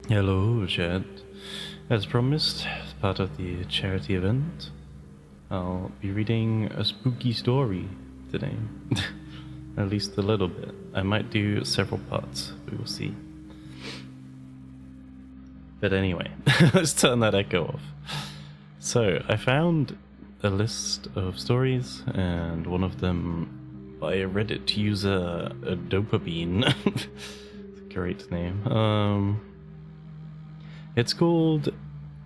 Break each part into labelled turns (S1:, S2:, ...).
S1: Hello, Chad. As promised, as part of the charity event, I'll be reading a spooky story today. At least a little bit. I might do several parts, we will see. But anyway, let's turn that echo off. So, I found a list of stories, and one of them by a Reddit user, a dopamine. It's a great name. It's called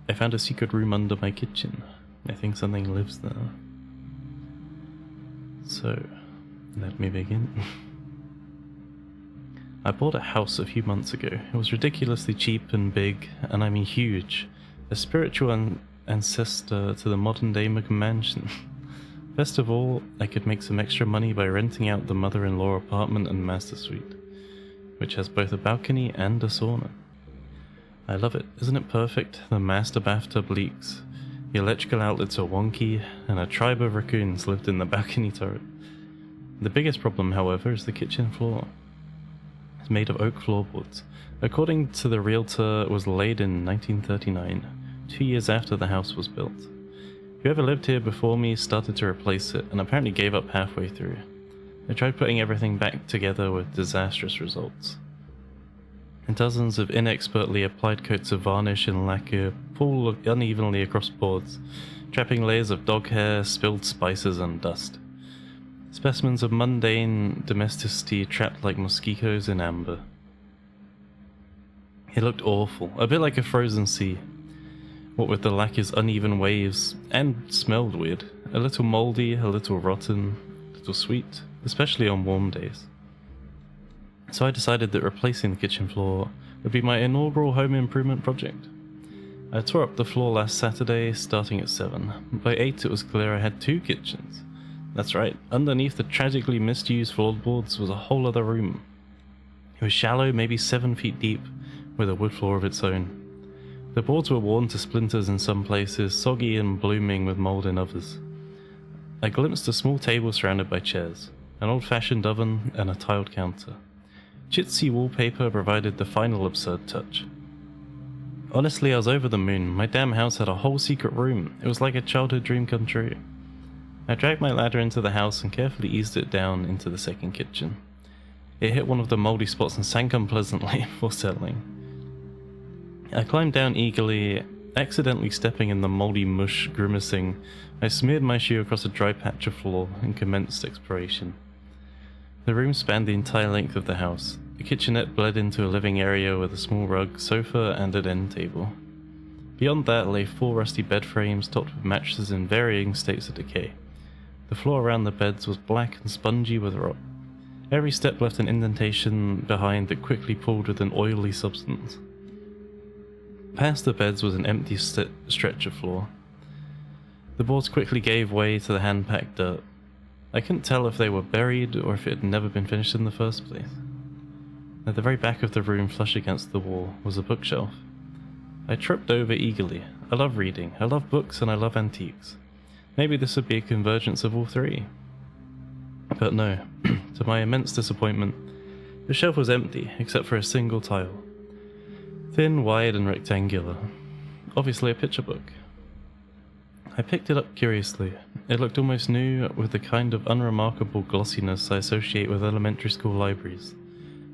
S1: I Found a Secret Room Under My Kitchen. I think something lives there. So, let me begin. I bought a house a few months ago. It was ridiculously cheap and big, and I mean huge. A spiritual ancestor to the modern-day McMansion. Best of all, I could make some extra money by renting out the mother-in-law apartment and master suite, which has both a balcony and a sauna. I love it. Isn't it perfect? The master bathtub leaks, the electrical outlets are wonky, and a tribe of raccoons lived in the balcony turret. The biggest problem, however, is the kitchen floor. It's made of oak floorboards. According to the realtor, it was laid in 1939, 2 years after the house was built. Whoever lived here before me started to replace it, and apparently gave up halfway through. I tried putting everything back together with disastrous results. And dozens of inexpertly applied coats of varnish and lacquer pool unevenly across boards, trapping layers of dog hair, spilled spices, and dust. Specimens of mundane domesticity trapped like mosquitoes in amber. It looked awful, a bit like a frozen sea. What with the lacquer's uneven waves, and smelled weird. A little mouldy, a little rotten, a little sweet, especially on warm days. So I decided that replacing the kitchen floor would be my inaugural home improvement project. I tore up the floor last Saturday, starting at 7. By 8 it was clear I had 2 kitchens. That's right, underneath the tragically misused floorboards was a whole other room. It was shallow, maybe 7 feet deep, with a wood floor of its own. The boards were worn to splinters in some places, soggy and blooming with mould in others. I glimpsed a small table surrounded by chairs, an old-fashioned oven, and a tiled counter. Chitsy wallpaper provided the final absurd touch. Honestly, I was over the moon. My damn house had a whole secret room. It was like a childhood dream come true. I dragged my ladder into the house and carefully eased it down into the second kitchen. It hit one of the mouldy spots and sank unpleasantly before settling. I climbed down eagerly, accidentally stepping in the mouldy mush. Grimacing, I smeared my shoe across a dry patch of floor and commenced exploration. The room spanned the entire length of the house. The kitchenette bled into a living area with a small rug, sofa, and an end table. Beyond that lay 4 rusty bed frames topped with mattresses in varying states of decay. The floor around the beds was black and spongy with rot. Every step left an indentation behind that quickly pooled with an oily substance. Past the beds was an empty stretch of floor. The boards quickly gave way to the hand-packed dirt. I couldn't tell if they were buried or if it had never been finished in the first place. At the very back of the room, flush against the wall, was a bookshelf. I tripped over eagerly. I love reading, I love books, and I love antiques. Maybe this would be a convergence of all three. But no, to my immense disappointment, the shelf was empty except for a single tile. Thin, wide, and rectangular. Obviously a picture book. I picked it up curiously. It looked almost new, with the kind of unremarkable glossiness I associate with elementary school libraries.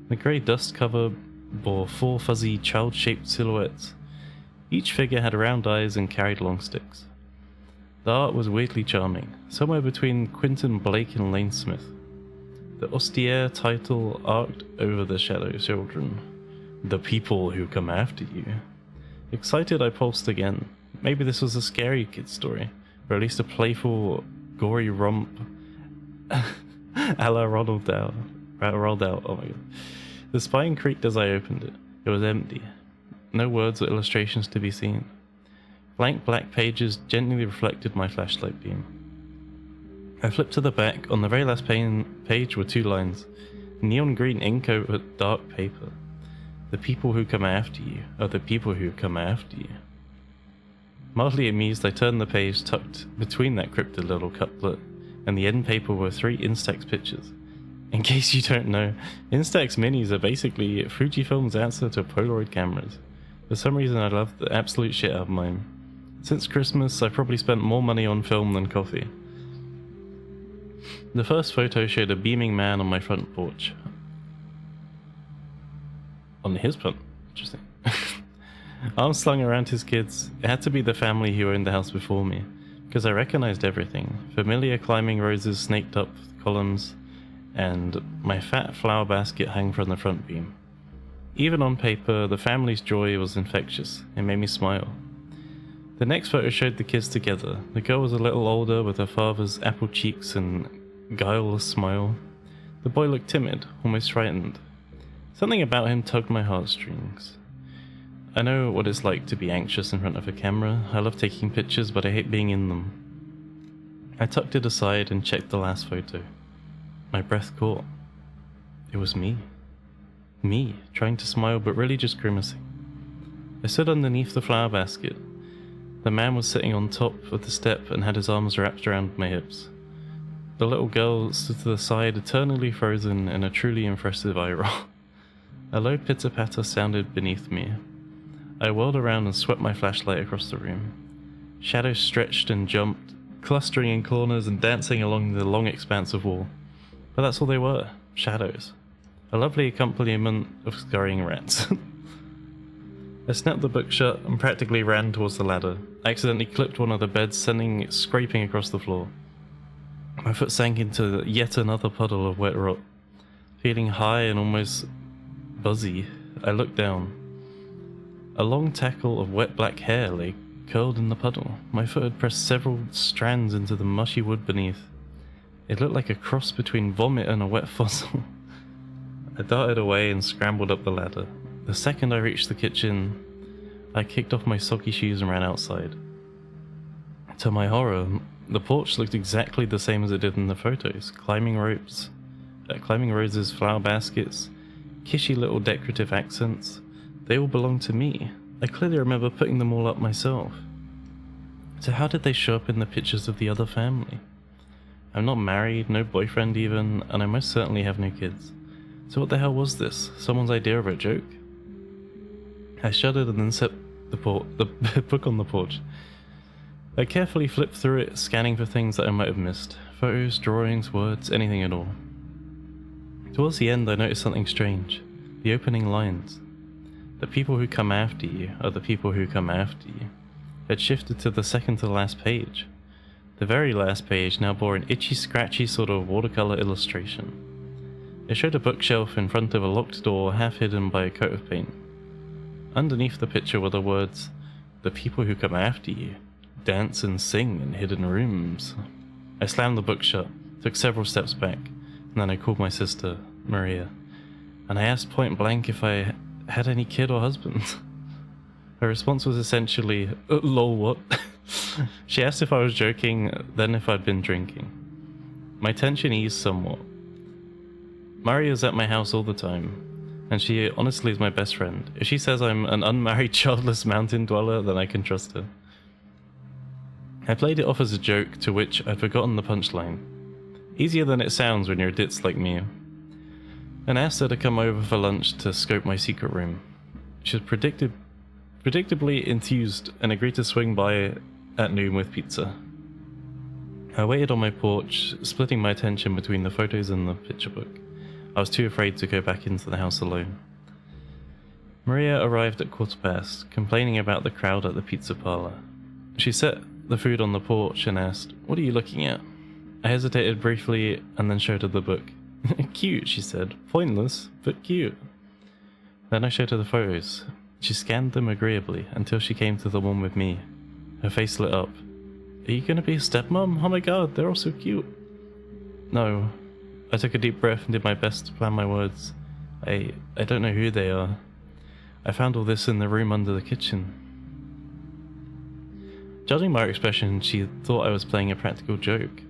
S1: The grey dust cover bore 4 fuzzy, child-shaped silhouettes. Each figure had round eyes and carried long sticks. The art was weirdly charming, somewhere between Quentin Blake and Lane Smith. The austere title arced over the shadow children. The people who come after you. Excited, I pulsed again. Maybe this was a scary kid's story, or at least a playful, gory romp a la Roald Dahl. Oh my god. The spine creaked as I opened it. It was empty. No words or illustrations to be seen. Blank black pages gently reflected my flashlight beam. I flipped to the back. On the very last page were 2 lines. Neon green ink over dark paper. The people who come after you are the people who come after you. Mildly amused, I turned the page. Tucked between that cryptic little couplet and the end paper were 3 Instax pictures. In case you don't know, Instax minis are basically Fujifilm's answer to Polaroid cameras. For some reason I love the absolute shit out of mine. Since Christmas, I've probably spent more money on film than coffee. The first photo showed a beaming man on my front porch. On his front? Interesting. Arms slung around his kids. It had to be the family who owned the house before me, because I recognized everything. Familiar climbing roses snaked up columns, and my fat flower basket hung from the front beam. Even on paper, the family's joy was infectious. It made me smile. The next photo showed the kids together. The girl was a little older, with her father's apple cheeks and guileless smile. The boy looked timid, almost frightened. Something about him tugged my heartstrings. I know what it's like to be anxious in front of a camera. I love taking pictures, but I hate being in them. I tucked it aside and checked the last photo. My breath caught. It was me. Me, trying to smile but really just grimacing. I stood underneath the flower basket. The man was sitting on top of the step and had his arms wrapped around my hips. The little girl stood to the side, eternally frozen in a truly impressive eye roll. A low pitter-patter sounded beneath me. I whirled around and swept my flashlight across the room. Shadows stretched and jumped, clustering in corners and dancing along the long expanse of wall. But that's all they were, shadows. A lovely accompaniment of scurrying rats. I snapped the book shut and practically ran towards the ladder. I accidentally clipped one of the beds, sending it scraping across the floor. My foot sank into yet another puddle of wet rock. Feeling high and almost buzzy, I looked down. A long tackle of wet black hair lay curled in the puddle. My foot had pressed several strands into the mushy wood beneath. It looked like a cross between vomit and a wet fossil. I darted away and scrambled up the ladder. The second I reached the kitchen, I kicked off my soggy shoes and ran outside. To my horror, the porch looked exactly the same as it did in the photos. Climbing ropes, climbing roses, flower baskets, kishy little decorative accents. They all belonged to me. I clearly remember putting them all up myself. So how did they show up in the pictures of the other family? I'm not married, no boyfriend even, and I most certainly have no kids. So what the hell was this? Someone's idea of a joke? I shuddered and then set the book on the porch. I carefully flipped through it, scanning for things that I might have missed. Photos, drawings, words, anything at all. Towards the end I noticed something strange. The opening lines. The people who come after you are the people who come after you had shifted to the second to the last page. The very last page now bore an itchy, scratchy sort of watercolor illustration. It showed a bookshelf in front of a locked door, half hidden by a coat of paint. Underneath the picture were the words, "The people who come after you dance and sing in hidden rooms." I slammed the book shut, took several steps back, and then I called my sister, Maria, and I asked point blank if I had any kid or husband. Her response was essentially, lol, what? She asked if I was joking, then if I'd been drinking. My tension eased somewhat. Maria's at my house all the time, and she honestly is my best friend. If she says I'm an unmarried, childless mountain dweller, then I can trust her. I played it off as a joke, to which I'd forgotten the punchline. Easier than it sounds when you're a ditz like me. And asked her to come over for lunch to scope my secret room. She was predictably enthused and agreed to swing by at noon with pizza. I waited on my porch, splitting my attention between the photos and the picture book. I was too afraid to go back into the house alone. Maria arrived at 1:15, complaining about the crowd at the pizza parlor. She set the food on the porch and asked, "What are you looking at?" I hesitated briefly and then showed her the book. "Cute," she said. "Pointless, but cute." Then I showed her the photos. She scanned them agreeably until she came to the one with me. Her face lit up. "Are you gonna be a stepmom? Oh my god, they're all so cute." "No." I took a deep breath and did my best to plan my words. I don't know who they are. I found all this in the room under the kitchen. Judging by her expression, she thought I was playing a practical joke.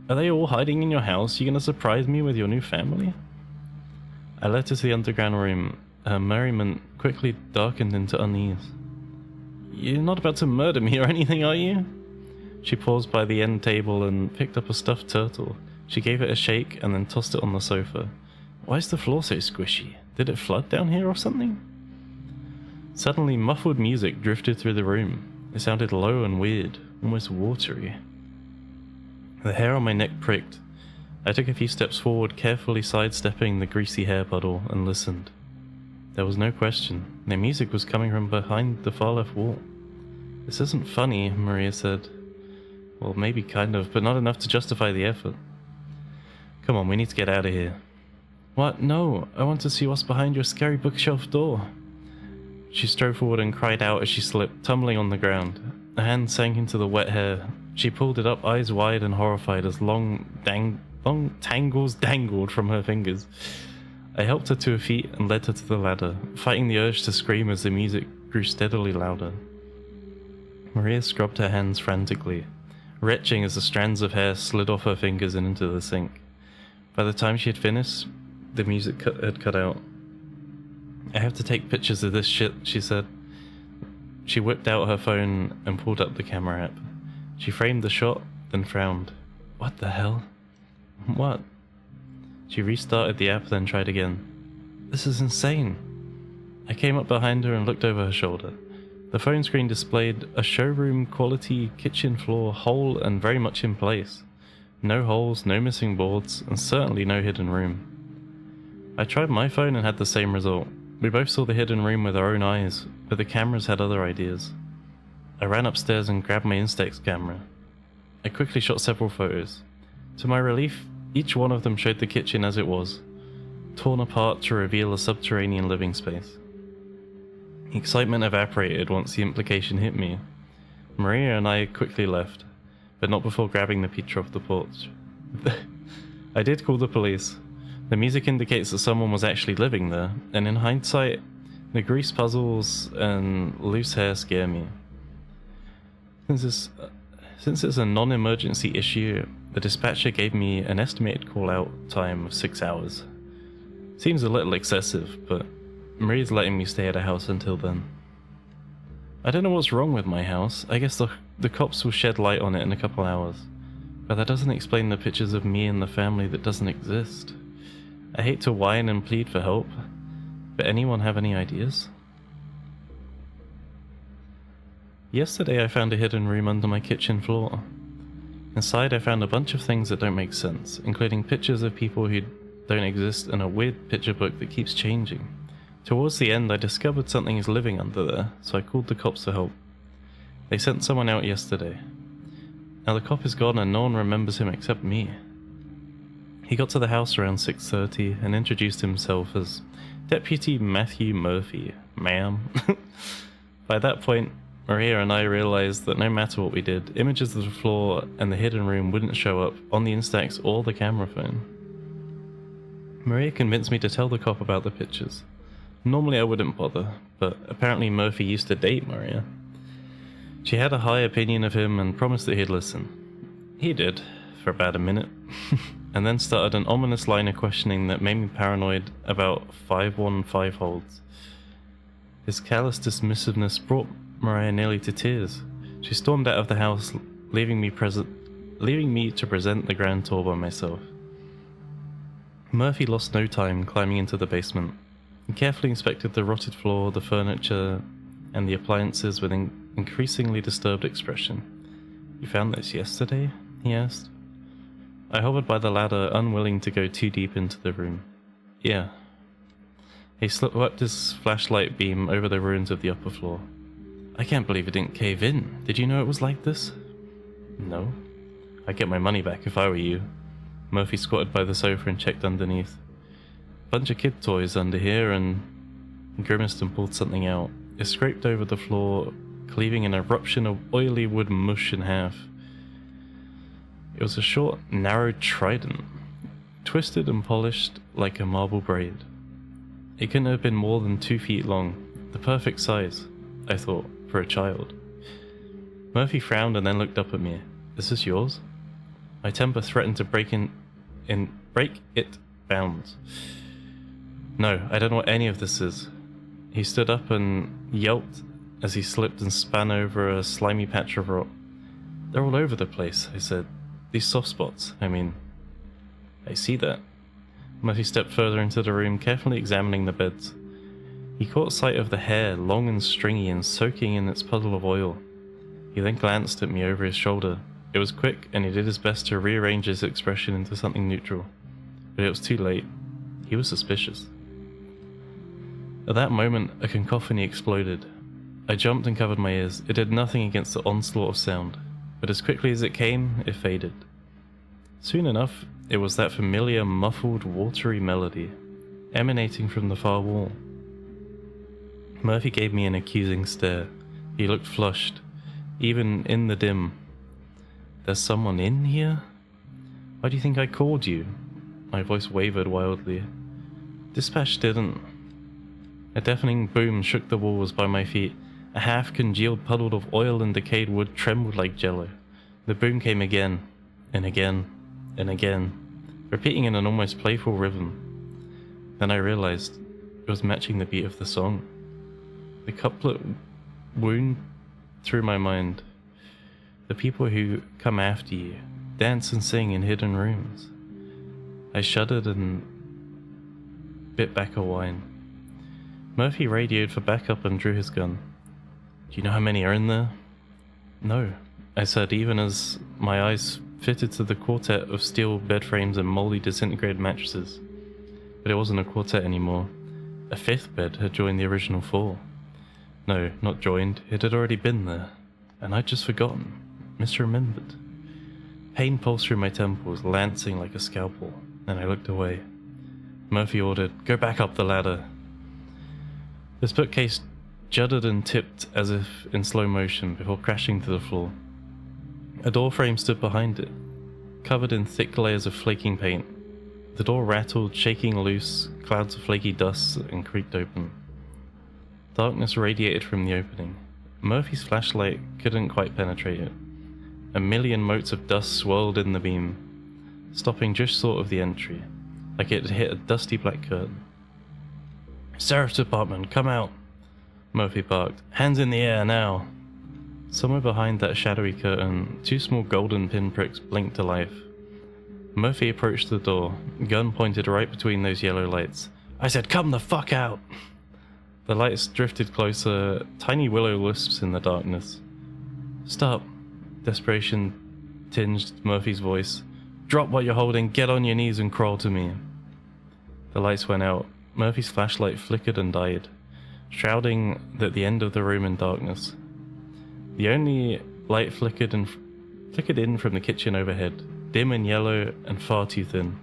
S1: "Are they all hiding in your house? You gonna surprise me with your new family?" I led her to the underground room. Her merriment quickly darkened into unease. "You're not about to murder me or anything, are you?" She paused by the end table and picked up a stuffed turtle. She gave it a shake and then tossed it on the sofa. "Why is the floor so squishy? Did it flood down here or something?" Suddenly, muffled music drifted through the room. It sounded low and weird, almost watery. The hair on my neck pricked. I took a few steps forward, carefully sidestepping the greasy hair puddle, and listened. There was no question. The music was coming from behind the far left wall. This isn't funny, Maria said. Well, maybe kind of, but not enough to justify the effort. Come on, we need to get out of here. What? No, I want to see what's behind your scary bookshelf door. She strode forward and cried out as she slipped, tumbling on the ground. A hand sank into the wet hair. She pulled it up, eyes wide and horrified, as long tangles dangled from her fingers. I helped her to her feet and led her to the ladder, fighting the urge to scream as the music grew steadily louder. Maria scrubbed her hands frantically, retching as the strands of hair slid off her fingers and into the sink. By the time she had finished, the music had cut out. I have to take pictures of this shit, she said. She whipped out her phone and pulled up the camera app. She framed the shot, then frowned. What the hell? What? She restarted the app, then tried again. This is insane. I came up behind her and looked over her shoulder. The phone screen displayed a showroom quality kitchen floor, whole and very much in place. No holes, no missing boards, and certainly no hidden room. I tried my phone and had the same result. We both saw the hidden room with our own eyes, but the cameras had other ideas. I ran upstairs and grabbed my Instax camera. I quickly shot several photos. To my relief, each one of them showed the kitchen as it was, torn apart to reveal a subterranean living space. Excitement evaporated once the implication hit me. Maria and I quickly left, but not before grabbing the picture off the porch. I did call the police. The music indicates that someone was actually living there, and in hindsight, the grease puzzles and loose hair scare me. Since it's a non-emergency issue, the dispatcher gave me an estimated call-out time of 6 hours. Seems a little excessive, but Maria's letting me stay at her house until then. I don't know what's wrong with my house. I guess the cops will shed light on it in a couple hours. But that doesn't explain the pictures of me and the family that doesn't exist. I hate to whine and plead for help, but anyone have any ideas? Yesterday I found a hidden room under my kitchen floor. Inside I found a bunch of things that don't make sense, including pictures of people who don't exist and a weird picture book that keeps changing. Towards the end I discovered something is living under there, so I called the cops for help. They sent someone out yesterday. Now the cop is gone and no one remembers him except me. He got to the house around 6:30 and introduced himself as Deputy Matthew Murphy, ma'am. By that point, Maria and I realized that no matter what we did, images of the floor and the hidden room wouldn't show up on the Instax or the camera phone. Maria convinced me to tell the cop about the pictures. Normally I wouldn't bother, but apparently Murphy used to date Maria. She had a high opinion of him and promised that he'd listen. He did, for about a minute, and then started an ominous line of questioning that made me paranoid about 515 holds. His callous dismissiveness brought Maria nearly to tears. She stormed out of the house, leaving me to present the grand tour by myself. Murphy lost no time climbing into the basement. He carefully inspected the rotted floor, the furniture, and the appliances with an increasingly disturbed expression. "You found this yesterday?" he asked. I hovered by the ladder, unwilling to go too deep into the room. "Yeah." He swept his flashlight beam over the ruins of the upper floor. "I can't believe it didn't cave in. Did you know it was like this?" "No. I'd get my money back if I were you." Murphy squatted by the sofa and checked underneath. "Bunch of kid toys under here," and grimaced and pulled something out. It scraped over the floor, cleaving an eruption of oily wood mush in half. It was a short, narrow trident, twisted and polished like a marble braid. It couldn't have been more than 2 feet long, the perfect size, I thought, for a child. Murphy frowned and then looked up at me. "Is this yours?" My temper threatened to break it bounds. "No, I don't know what any of this is." He stood up and yelped as he slipped and span over a slimy patch of rock. "They're all over the place," I said. "These soft spots, I mean." "I see that." Murphy stepped further into the room, carefully examining the beds. He caught sight of the hair, long and stringy and soaking in its puddle of oil. He then glanced at me over his shoulder. It was quick, and he did his best to rearrange his expression into something neutral. But it was too late. He was suspicious. At that moment, a cacophony exploded. I jumped and covered my ears. It did nothing against the onslaught of sound, but as quickly as it came, it faded. Soon enough, it was that familiar, muffled, watery melody, emanating from the far wall. Murphy gave me an accusing stare. He looked flushed, even in the dim. There's someone in here? Why do you think I called you? My voice wavered wildly. Dispatch didn't. A deafening boom shook the walls by my feet. A half-congealed puddle of oil and decayed wood trembled like jello. The boom came again, and again, and again, repeating in an almost playful rhythm. Then I realized it was matching the beat of the song. The couplet wound through my mind. The people who come after you dance and sing in hidden rooms. I shuddered and bit back a whine. Murphy radioed for backup and drew his gun. Do you know how many are in there? No, I said, even as my eyes fitted to the quartet of steel bed frames and moldy disintegrated mattresses. But it wasn't a quartet anymore. A fifth bed had joined the original four. No, not joined, it had already been there. And I'd just forgotten, misremembered. Pain pulsed through my temples, lancing like a scalpel, and I looked away. Murphy ordered, "Go back up the ladder." This bookcase juddered and tipped as if in slow motion before crashing to the floor. A door frame stood behind it, covered in thick layers of flaking paint. The door rattled, shaking loose, clouds of flaky dust, and creaked open. Darkness radiated from the opening. Murphy's flashlight couldn't quite penetrate it. A million motes of dust swirled in the beam, stopping just short of the entry, like it had hit a dusty black curtain. "Sheriff's Department, come out!" Murphy barked. "Hands in the air, now!" Somewhere behind that shadowy curtain, two small golden pinpricks blinked to life. Murphy approached the door, gun pointed right between those yellow lights. I said, "Come the fuck out!" The lights drifted closer, tiny willow wisps in the darkness. "Stop!" Desperation tinged Murphy's voice. "Drop what you're holding, get on your knees and crawl to me." The lights went out. Murphy's flashlight flickered and died, shrouding the end of the room in darkness. The only light flickered in from the kitchen overhead, dim and yellow and far too thin.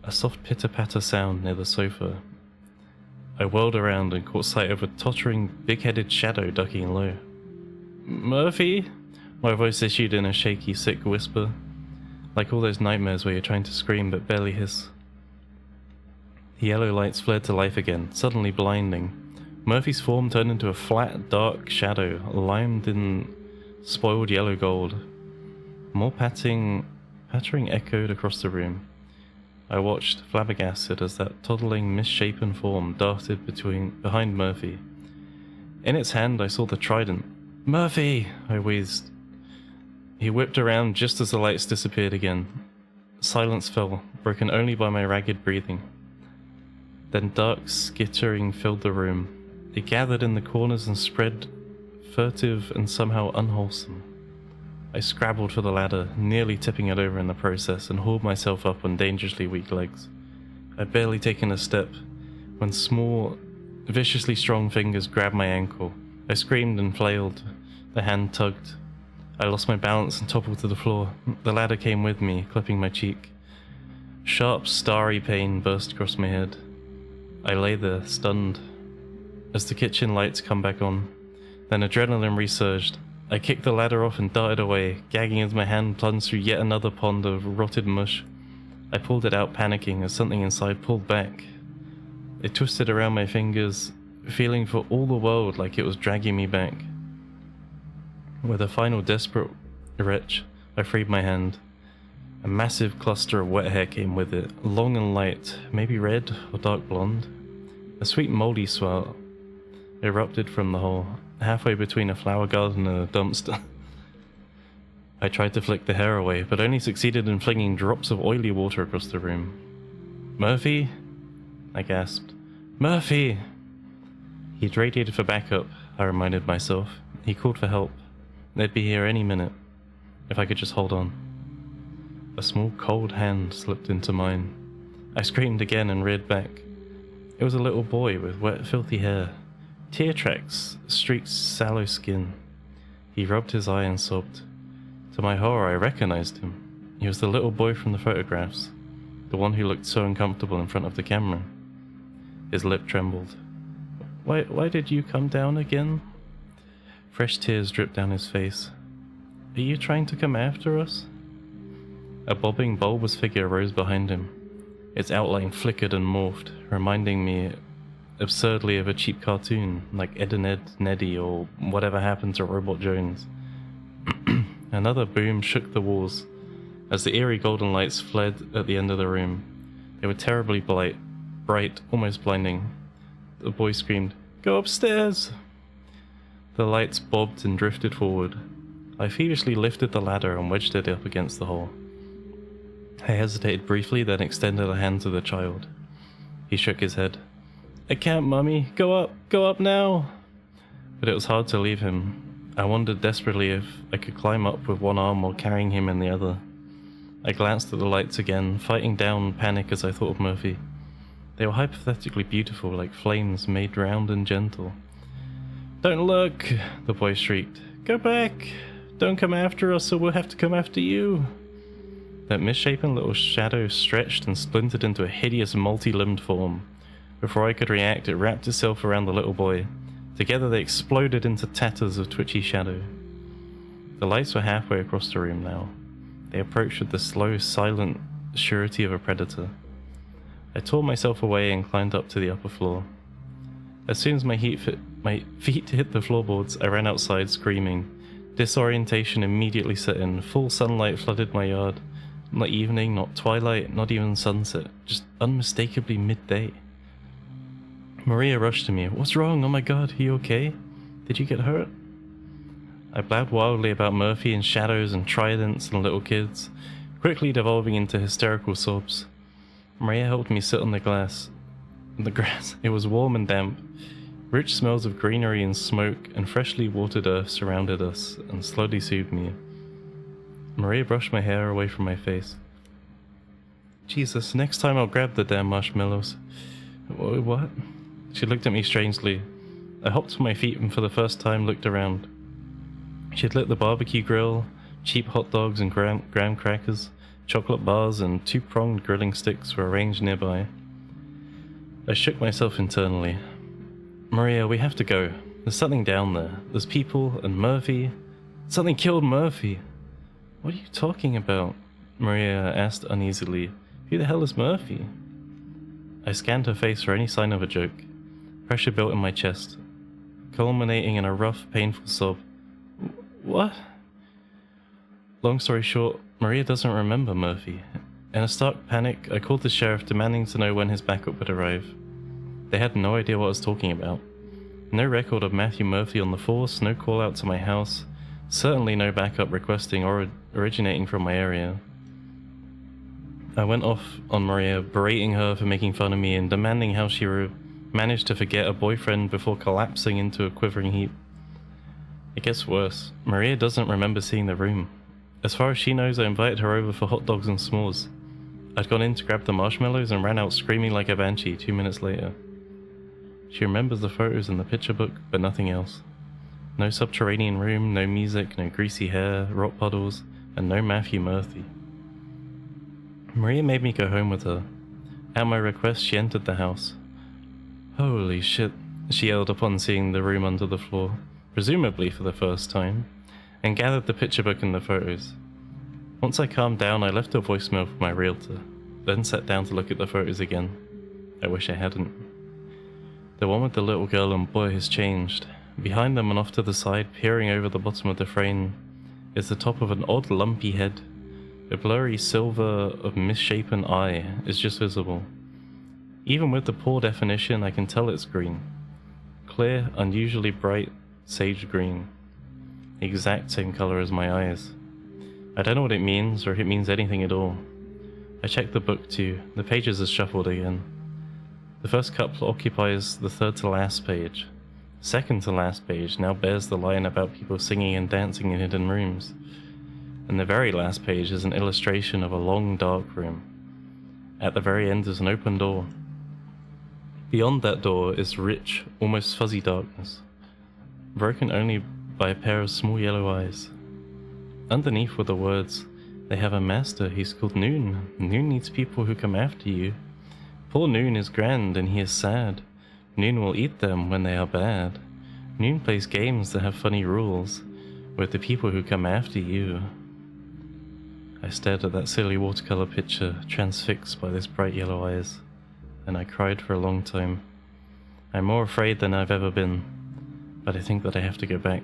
S1: A soft pitter-patter sound near the sofa. I whirled around and caught sight of a tottering, big-headed shadow ducking low. "Murphy?" My voice issued in a shaky, sick whisper, like all those nightmares where you're trying to scream but barely hiss. The yellow lights flared to life again, suddenly blinding. Murphy's form turned into a flat, dark shadow, limed in spoiled yellow gold. More pattering echoed across the room. I watched, flabbergasted, as that toddling, misshapen form darted behind Murphy. In its hand I saw the trident. "Murphy!" I wheezed. He whipped around just as the lights disappeared again. Silence fell, broken only by my ragged breathing. Then dark skittering filled the room. It gathered in the corners and spread, furtive and somehow unwholesome. I scrabbled for the ladder, nearly tipping it over in the process, and hauled myself up on dangerously weak legs. I'd barely taken a step when small, viciously strong fingers grabbed my ankle. I screamed and flailed. The hand tugged. I lost my balance and toppled to the floor. The ladder came with me, clipping my cheek. Sharp, starry pain burst across my head. I lay there, stunned, as the kitchen lights come back on. Then adrenaline resurged. I kicked the ladder off and darted away, gagging as my hand plunged through yet another pond of rotted mush. I pulled it out, panicking, as something inside pulled back. It twisted around my fingers, feeling for all the world like it was dragging me back. With a final desperate retch, I freed my hand. A massive cluster of wet hair came with it, long and light, maybe red or dark blonde. A sweet moldy swell erupted from the hole, halfway between a flower garden and a dumpster. I tried to flick the hair away, but only succeeded in flinging drops of oily water across the room. "Murphy?" I gasped. "Murphy!" He'd radiated for backup, I reminded myself. He called for help. They'd be here any minute. If I could just hold on. A small cold hand slipped into mine. I screamed again and reared back. It was a little boy with wet, filthy hair. Tear tracks streaked sallow skin. He rubbed his eye and sobbed. To my horror, I recognized him. He was the little boy from the photographs. The one who looked so uncomfortable in front of the camera. His lip trembled. Why did you come down again? Fresh tears dripped down his face. Are you trying to come after us? A bobbing, bulbous figure rose behind him. Its outline flickered and morphed, reminding me absurdly of a cheap cartoon, like Ed and Ed, Neddy, or whatever happened to Robot Jones. Another boom shook the walls, as the eerie golden lights fled at the end of the room. They were terribly bright, almost blinding. The boy screamed, "Go upstairs!" The lights bobbed and drifted forward. I feverishly lifted the ladder and wedged it up against the hole. I hesitated briefly, then extended a hand to the child. He shook his head. "I can't, Mummy. Go up now!" But it was hard to leave him. I wondered desperately if I could climb up with one arm while carrying him in the other. I glanced at the lights again, fighting down panic as I thought of Murphy. They were hypothetically beautiful, like flames made round and gentle. "Don't look!" the boy shrieked. "Go back! Don't come after us or we'll have to come after you!" That misshapen little shadow stretched and splintered into a hideous multi-limbed form. Before I could react, it wrapped itself around the little boy. Together they exploded into tatters of twitchy shadow. The lights were halfway across the room now. They approached with the slow, silent surety of a predator. I tore myself away and climbed up to the upper floor. As soon as my feet hit the floorboards, I ran outside screaming. Disorientation immediately set in. Full sunlight flooded my yard. Not evening, not twilight, not even sunset. Just unmistakably midday. Maria rushed to me. "What's wrong? Oh my god, are you okay? Did you get hurt?" I blabbed wildly about Murphy and shadows and tridents and little kids, quickly devolving into hysterical sobs. Maria helped me sit on the grass. It was warm and damp. Rich smells of greenery and smoke and freshly watered earth surrounded us and slowly soothed me. Maria brushed my hair away from my face. "Jesus, next time I'll grab the damn marshmallows." "What?" She looked at me strangely. I hopped to my feet and for the first time looked around. She'd lit the barbecue grill, cheap hot dogs and graham crackers, chocolate bars and two-pronged grilling sticks were arranged nearby. I shook myself internally. "Maria, we have to go. There's something down there. There's people and Murphy. Something killed Murphy." "What are you talking about?" Maria asked uneasily. "Who the hell is Murphy?" I scanned her face for any sign of a joke. Pressure built in my chest, culminating in a rough, painful sob. "What?" Long story short, Maria doesn't remember Murphy. In a stark panic, I called the sheriff demanding to know when his backup would arrive. They had no idea what I was talking about. No record of Matthew Murphy on the force, no call out to my house, certainly no backup requesting or originating from my area. I went off on Maria, berating her for making fun of me and demanding how she managed to forget a boyfriend before collapsing into a quivering heap. It gets worse. Maria doesn't remember seeing the room. As far as she knows, I invited her over for hot dogs and s'mores. I'd gone in to grab the marshmallows and ran out screaming like a banshee 2 minutes later. She remembers the photos in the picture book, but nothing else. No subterranean room, no music, no greasy hair, rock puddles, and no Matthew Murphy. Maria made me go home with her. At my request, she entered the house. "Holy shit," she yelled upon seeing the room under the floor, presumably for the first time, and gathered the picture book and the photos. Once I calmed down, I left a voicemail for my realtor, then sat down to look at the photos again. I wish I hadn't. The one with the little girl and boy has changed. Behind them and off to the side, peering over the bottom of the frame, is the top of an odd lumpy head. A blurry silver of misshapen eye is just visible. Even with the poor definition, I can tell it's green. Clear, unusually bright, sage green. The exact same color as my eyes. I don't know what it means, or if it means anything at all. I checked the book too. The pages are shuffled again. The first couple occupies the third to last page. Second to last page now bears the line about people singing and dancing in hidden rooms. And the very last page is an illustration of a long dark room. At the very end is an open door. Beyond that door is rich, almost fuzzy darkness, broken only by a pair of small yellow eyes. Underneath were the words, "They have a master, he's called Noon. Noon needs people who come after you. Poor Noon is grand and he is sad. Noon will eat them when they are bad. Noon plays games that have funny rules with the people who come after you." I stared at that silly watercolor picture, transfixed by those bright yellow eyes, and I cried for a long time. I'm more afraid than I've ever been, but I think that I have to go back.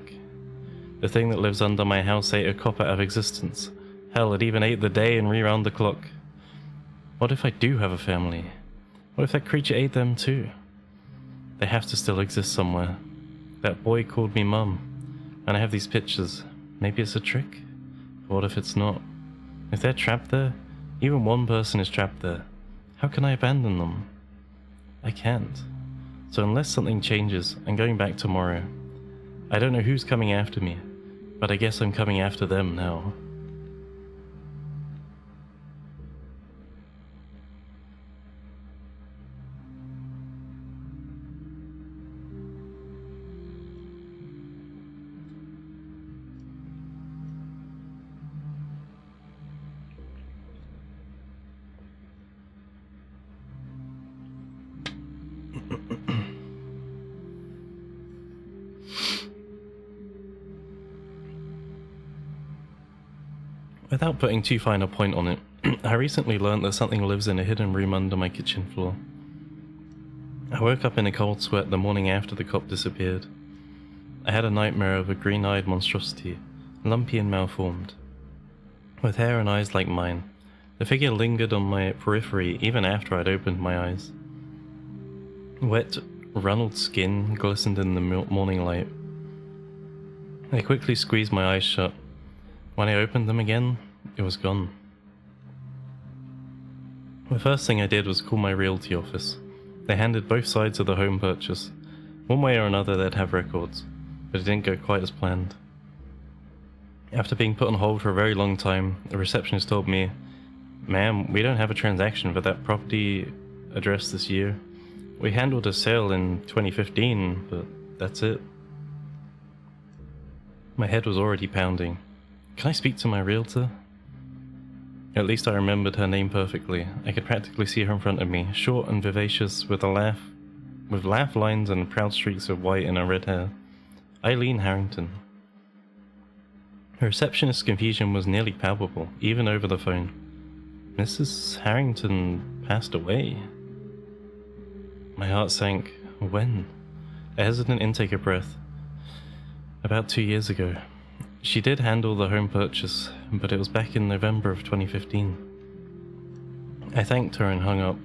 S1: The thing that lives under my house ate a cop out of existence. Hell, it even ate the day and rewound the clock. What if I do have a family? What if that creature ate them too? They have to still exist somewhere. That boy called me Mum, and I have these pictures. Maybe it's a trick? But what if it's not? If they're trapped there, even one person is trapped there, how can I abandon them? I can't. So unless something changes, I'm going back tomorrow. I don't know who's coming after me, but I guess I'm coming after them now. Without putting too fine a point on it, I recently learned that something lives in a hidden room under my kitchen floor. I woke up in a cold sweat the morning after the cop disappeared. I had a nightmare of a green-eyed monstrosity, lumpy and malformed. With hair and eyes like mine, the figure lingered on my periphery even after I'd opened my eyes. Wet, runneled skin glistened in the morning light. I quickly squeezed my eyes shut. When I opened them again, it was gone. The first thing I did was call my realty office. They handed both sides of the home purchase. One way or another they'd have records, but it didn't go quite as planned. After being put on hold for a very long time, the receptionist told me, "Ma'am, we don't have a transaction for that property address this year. We handled a sale in 2015, but that's it." My head was already pounding. Can I speak to my realtor? At least I remembered her name perfectly. I could practically see her in front of me, short and vivacious, with laugh lines and proud streaks of white in her red hair. Eileen Harrington. Her receptionist's confusion was nearly palpable, even over the phone. Mrs. Harrington passed away. My heart sank. When? A hesitant intake of breath. About 2 years ago. She did handle the home purchase, but it was back in November of 2015. I thanked her and hung up.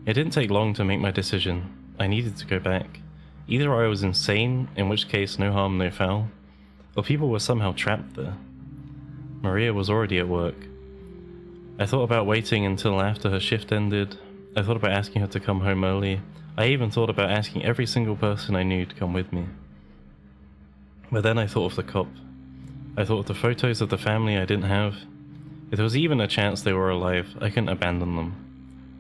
S1: It didn't take long to make my decision. I needed to go back. Either I was insane, in which case no harm, no foul, or people were somehow trapped there. Maria was already at work. I thought about waiting until after her shift ended. I thought about asking her to come home early. I even thought about asking every single person I knew to come with me. But then I thought of the cop. I thought of the photos of the family I didn't have. If there was even a chance they were alive, I couldn't abandon them.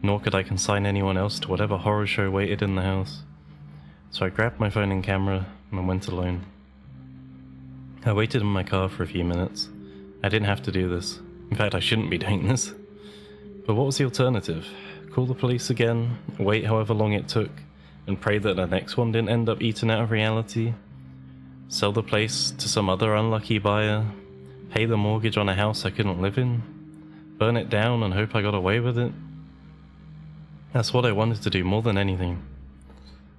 S1: Nor could I consign anyone else to whatever horror show waited in the house. So I grabbed my phone and camera and went alone. I waited in my car for a few minutes. I didn't have to do this. In fact, I shouldn't be doing this. But what was the alternative? Call the police again, wait however long it took, and pray that the next one didn't end up eaten out of reality? Sell the place to some other unlucky buyer? Pay the mortgage on a house I couldn't live in? Burn it down and hope I got away with it? That's what I wanted to do more than anything.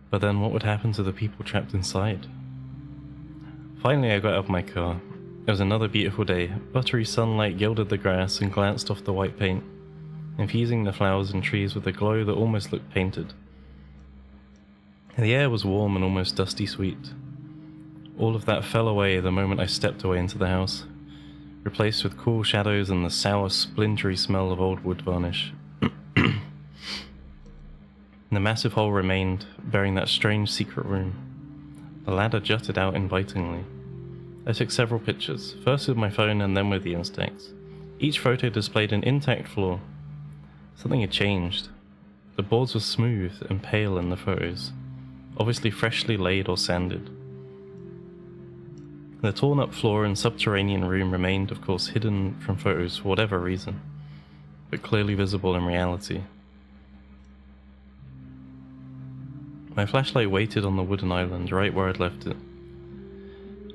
S1: But then what would happen to the people trapped inside? Finally I got out of my car. It was another beautiful day. Buttery sunlight gilded the grass and glanced off the white paint, infusing the flowers and trees with a glow that almost looked painted. The air was warm and almost dusty sweet. All of that fell away the moment I stepped away into the house, replaced with cool shadows and the sour, splintery smell of old wood varnish. The massive hole remained, bearing that strange secret room. The ladder jutted out invitingly. I took several pictures, first with my phone and then with the Instax. Each photo displayed an intact floor. Something had changed. The boards were smooth and pale in the photos, obviously freshly laid or sanded. The torn up floor and subterranean room remained, of course, hidden from photos for whatever reason, but clearly visible in reality. My flashlight waited on the wooden island right where I'd left it.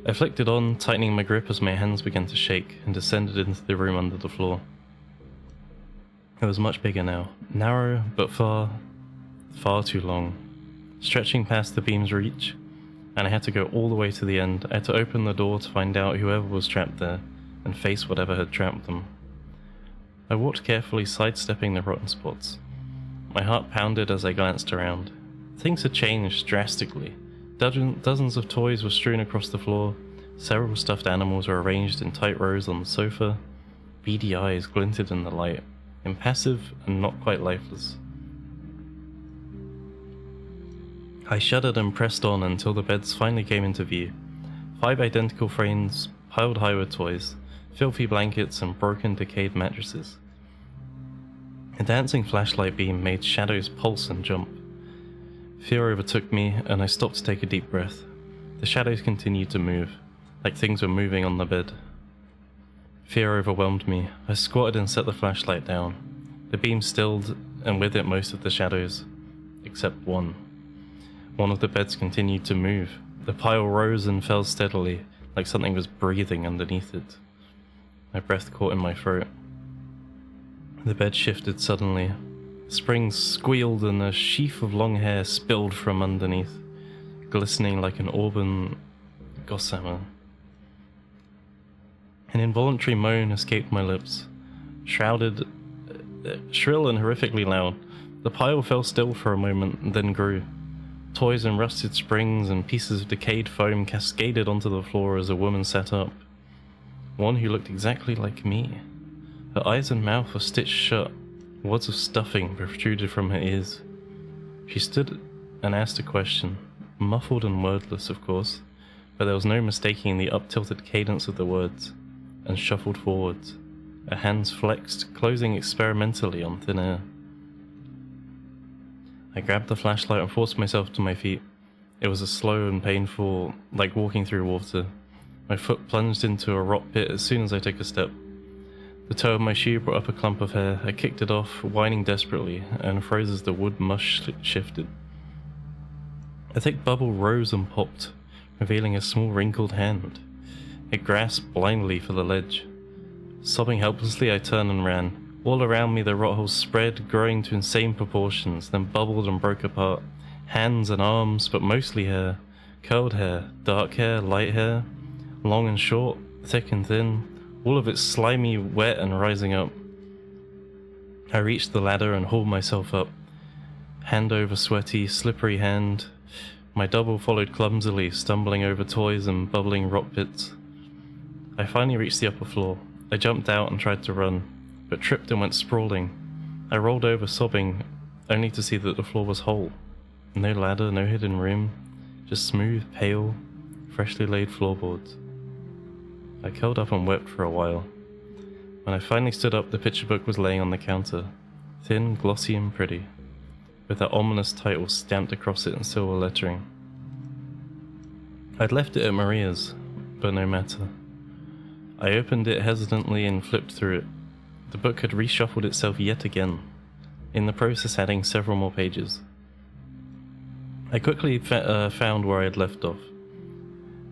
S1: I flicked it on, tightening my grip as my hands began to shake, and descended into the room under the floor. It was much bigger now, narrow but far too long, stretching past the beam's reach, and I had to go all the way to the end. I had to open the door to find out whoever was trapped there, and face whatever had trapped them. I walked carefully, sidestepping the rotten spots. My heart pounded as I glanced around. Things had changed drastically. Dozens of toys were strewn across the floor, several stuffed animals were arranged in tight rows on the sofa, beady eyes glinted in the light, impassive and not quite lifeless. I shuddered and pressed on until the beds finally came into view. 5 identical frames piled high with toys, filthy blankets and broken, decayed mattresses. A dancing flashlight beam made shadows pulse and jump. Fear overtook me, and I stopped to take a deep breath. The shadows continued to move, like things were moving on the bed. Fear overwhelmed me. I squatted and set the flashlight down. The beam stilled, and with it most of the shadows, except one. One of the beds continued to move. The pile rose and fell steadily, like something was breathing underneath it. My breath caught in my throat. The bed shifted suddenly. Springs squealed and a sheaf of long hair spilled from underneath, glistening like an auburn gossamer. An involuntary moan escaped my lips, shrill and horrifically loud. The pile fell still for a moment and then grew. Toys and rusted springs and pieces of decayed foam cascaded onto the floor as a woman sat up. One who looked exactly like me. Her eyes and mouth were stitched shut. Wads of stuffing protruded from her ears. She stood and asked a question, muffled and wordless, of course, but there was no mistaking the up-tilted cadence of the words, and shuffled forwards. Her hands flexed, closing experimentally on thin air. I grabbed the flashlight and forced myself to my feet. It was a slow and painful, like walking through water. My foot plunged into a rock pit as soon as I took a step. The toe of my shoe brought up a clump of hair. I kicked it off, whining desperately, and froze as the wood mush shifted. A thick bubble rose and popped, revealing a small wrinkled hand. It grasped blindly for the ledge. Sobbing helplessly, I turned and ran. All around me the rot holes spread, growing to insane proportions, then bubbled and broke apart. Hands and arms, but mostly hair. Curled hair, dark hair, light hair, long and short, thick and thin. All of it slimy, wet, and rising up. I reached the ladder and hauled myself up. Hand over sweaty, slippery hand. My double followed clumsily, stumbling over toys and bubbling rock pits. I finally reached the upper floor. I jumped out and tried to run, but tripped and went sprawling. I rolled over sobbing, only to see that the floor was whole. No ladder, no hidden room, just smooth, pale, freshly laid floorboards. I curled up and wept for a while. When I finally stood up, the picture book was laying on the counter, thin, glossy and pretty, with that ominous title stamped across it in silver lettering. I'd left it at Maria's, but no matter. I opened it hesitantly and flipped through it. The book had reshuffled itself yet again, in the process adding several more pages. I quickly found where I had left off.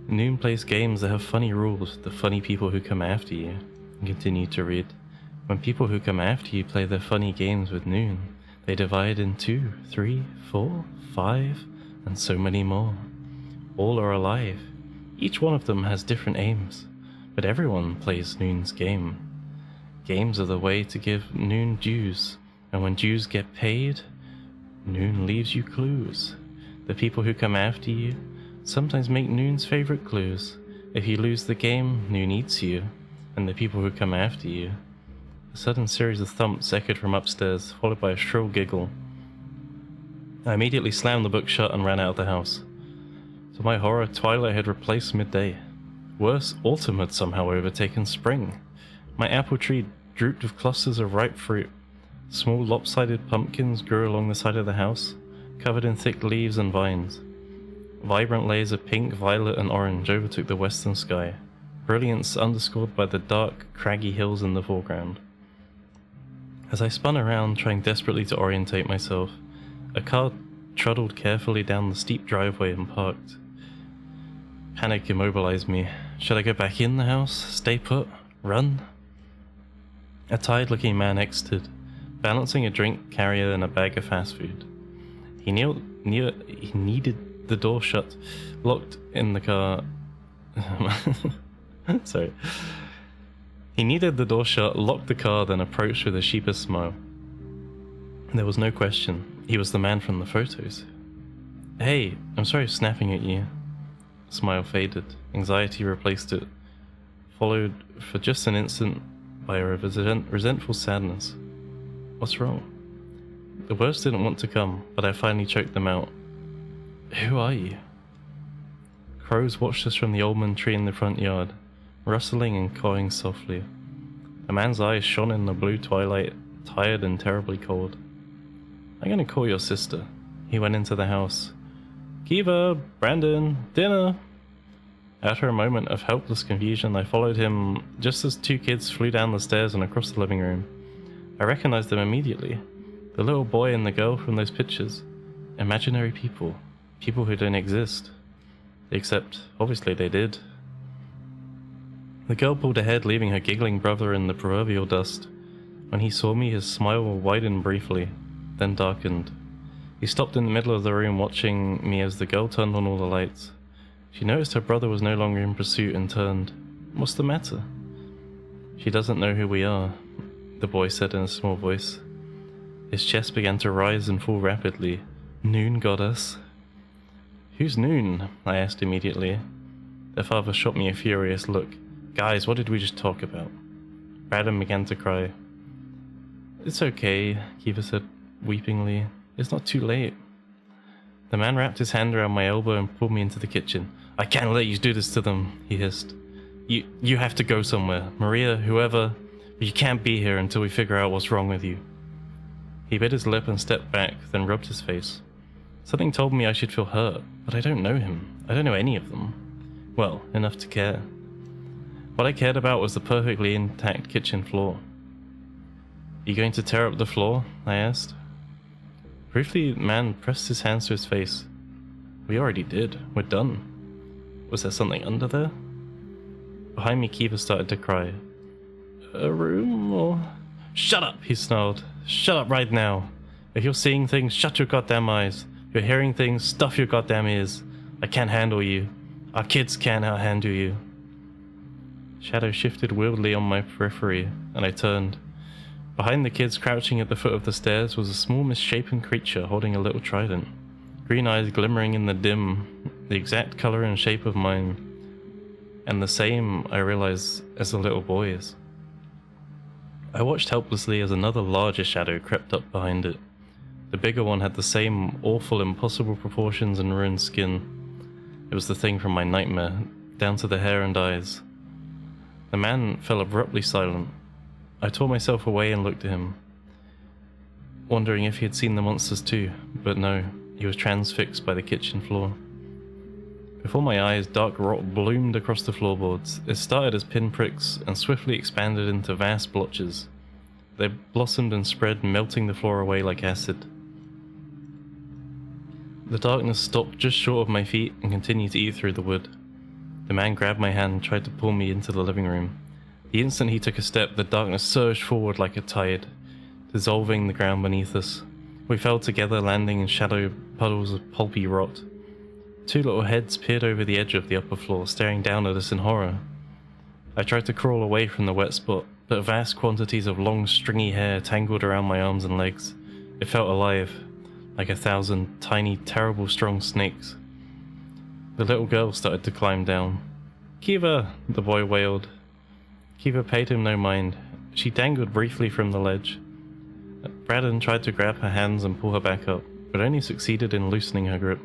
S1: Noon plays games that have funny rules, the funny people who come after you, and continued to read. When people who come after you play their funny games with Noon, they divide in 2, 3, 4, 5, and so many more. All are alive. Each one of them has different aims, but everyone plays Noon's game. Games are the way to give Noon dues, and when dues get paid, Noon leaves you clues. The people who come after you sometimes make Noon's favorite clues. If you lose the game, Noon eats you, and the people who come after you. A sudden series of thumps echoed from upstairs, followed by a shrill giggle. I immediately slammed the book shut and ran out of the house. To my horror, twilight had replaced midday. Worse, autumn had somehow overtaken spring. My apple tree drooped with clusters of ripe fruit. Small lopsided pumpkins grew along the side of the house, covered in thick leaves and vines. Vibrant layers of pink, violet, and orange overtook the western sky, brilliance underscored by the dark, craggy hills in the foreground. As I spun around, trying desperately to orientate myself, a car trundled carefully down the steep driveway and parked. Panic immobilized me. Should I go back in the house? Stay put? Run? A tired-looking man exited, balancing a drink carrier and a bag of fast food. He needed the door shut, locked in the car. Sorry. He needed the door shut, locked the car, then approached with a sheepish smile. There was no question. He was the man from the photos. Hey, I'm sorry for snapping at you. Smile faded. Anxiety replaced it, followed for just an instant by a resentful sadness. What's wrong? The words didn't want to come, but I finally choked them out. Who are you? Crows watched us from the almond tree in the front yard, rustling and cawing softly. A man's eyes shone in the blue twilight, tired and terribly cold. I'm gonna call your sister. He went into the house. Kiva, Brandon, dinner! After a moment of helpless confusion, I followed him just as two kids flew down the stairs and across the living room. I recognized them immediately. The little boy and the girl from those pictures. Imaginary people. People who don't exist. Except, obviously they did. The girl pulled ahead, leaving her giggling brother in the proverbial dust. When he saw me, his smile widened briefly, then darkened. He stopped in the middle of the room, watching me as the girl turned on all the lights. She noticed her brother was no longer in pursuit and turned. What's the matter? She doesn't know who we are, the boy said in a small voice. His chest began to rise and fall rapidly. Noon got us. Who's Noon? I asked immediately. Their father shot me a furious look. Guys, what did we just talk about? Brandon began to cry. It's okay, Kiva said weepingly. It's not too late. The man wrapped his hand around my elbow and pulled me into the kitchen. I can't let you do this to them, he hissed. You have to go somewhere. Maria, whoever, but you can't be here until we figure out what's wrong with you. He bit his lip and stepped back, then rubbed his face. Something told me I should feel hurt, but I don't know him. I don't know any of them. Well, enough to care. What I cared about was the perfectly intact kitchen floor. You going to tear up the floor? I asked. Briefly, the man pressed his hands to his face. We already did. We're done. Was there something under there? Behind me, Kiva started to cry. A room or... Shut up, he snarled. Shut up right now. If you're seeing things, shut your goddamn eyes. If you're hearing things, stuff your goddamn ears. I can't handle you. Our kids can't handle you. Shadow shifted weirdly on my periphery, and I turned. Behind the kids, crouching at the foot of the stairs, was a small misshapen creature holding a little trident. Green eyes glimmering in the dim, the exact color and shape of mine, and the same, I realized, as the little boy's. I watched helplessly as another larger shadow crept up behind it. The bigger one had the same awful, impossible proportions and ruined skin. It was the thing from my nightmare, down to the hair and eyes. The man fell abruptly silent. I tore myself away and looked at him, wondering if he had seen the monsters too, but no, he was transfixed by the kitchen floor. Before my eyes, dark rot bloomed across the floorboards. It started as pinpricks and swiftly expanded into vast blotches. They blossomed and spread, melting the floor away like acid. The darkness stopped just short of my feet and continued to eat through the wood. The man grabbed my hand and tried to pull me into the living room. The instant he took a step, the darkness surged forward like a tide, dissolving the ground beneath us. We fell together, landing in shadow puddles of pulpy rot. Two little heads peered over the edge of the upper floor, staring down at us in horror. I tried to crawl away from the wet spot, but vast quantities of long, stringy hair tangled around my arms and legs. It felt alive, like 1,000 tiny, terrible, strong snakes. The little girl started to climb down. Kiva! The boy wailed. Kiva paid him no mind. She dangled briefly from the ledge. Brandon tried to grab her hands and pull her back up, but only succeeded in loosening her grip.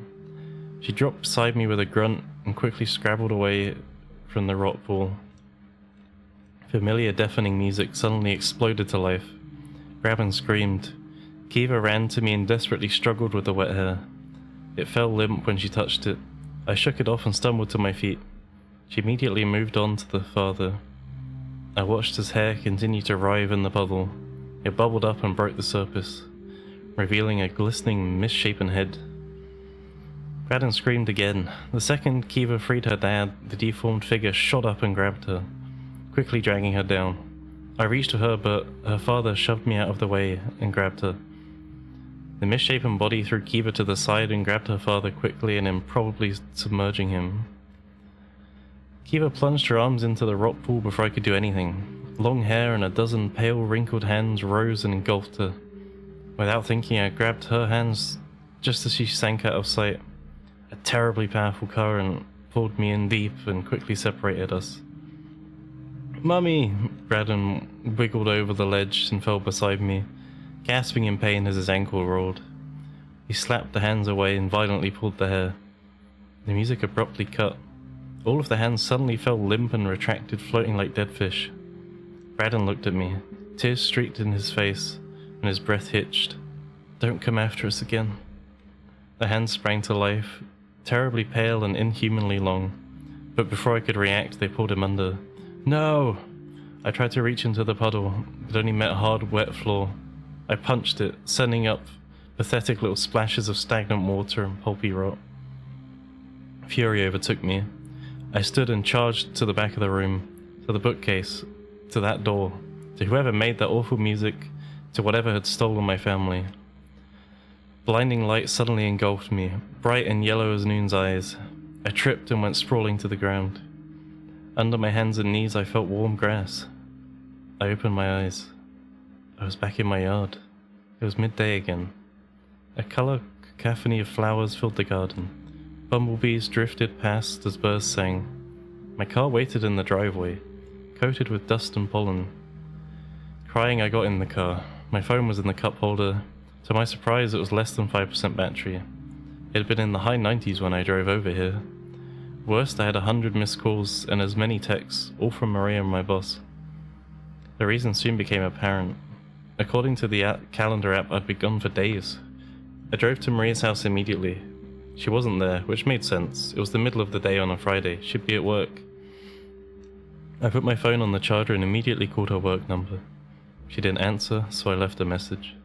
S1: She dropped beside me with a grunt and quickly scrabbled away from the rock pool. Familiar deafening music suddenly exploded to life. Graben screamed. Kiva ran to me and desperately struggled with the wet hair. It fell limp when she touched it. I shook it off and stumbled to my feet. She immediately moved on to the father. I watched his hair continue to writhe in the puddle. It bubbled up and broke the surface, revealing a glistening, misshapen head. Graben screamed again. The second Kiva freed her dad, the deformed figure shot up and grabbed her, quickly dragging her down. I reached for her, but her father shoved me out of the way and grabbed her. The misshapen body threw Kiva to the side and grabbed her father quickly and improbably submerging him. Kiva plunged her arms into the rock pool before I could do anything. Long hair and a dozen pale, wrinkled hands rose and engulfed her. Without thinking, I grabbed her hands just as she sank out of sight. A terribly powerful current pulled me in deep and quickly separated us. "Mummy!" Graben wiggled over the ledge and fell beside me, gasping in pain as his ankle rolled. He slapped the hands away and violently pulled the hair. The music abruptly cut. All of the hands suddenly fell limp and retracted, floating like dead fish. Graben looked at me. Tears streaked in his face, and his breath hitched. "Don't come after us again." The hands sprang to life, terribly pale and inhumanly long, but before I could react, they pulled him under. "No!" I tried to reach into the puddle, but only met hard, wet floor. I punched it, sending up pathetic little splashes of stagnant water and pulpy rot. Fury overtook me. I stood and charged to the back of the room, to the bookcase, to that door, to whoever made that awful music, to whatever had stolen my family. Blinding light suddenly engulfed me, bright and yellow as noon's eyes. I tripped and went sprawling to the ground. Under my hands and knees I felt warm grass. I opened my eyes. I was back in my yard. It was midday again. A color cacophony of flowers filled the garden. Bumblebees drifted past as birds sang. My car waited in the driveway, coated with dust and pollen. Crying, I got in the car. My phone was in the cup holder. To my surprise, it was less than 5% battery. It had been in the high 90s when I drove over here. Worst, I had 100 missed calls and as many texts, all from Maria and my boss. The reason soon became apparent. According to the calendar app, I'd been gone for days. I drove to Maria's house immediately. She wasn't there, which made sense. It was the middle of the day on a Friday. She'd be at work. I put my phone on the charger and immediately called her work number. She didn't answer, so I left a message.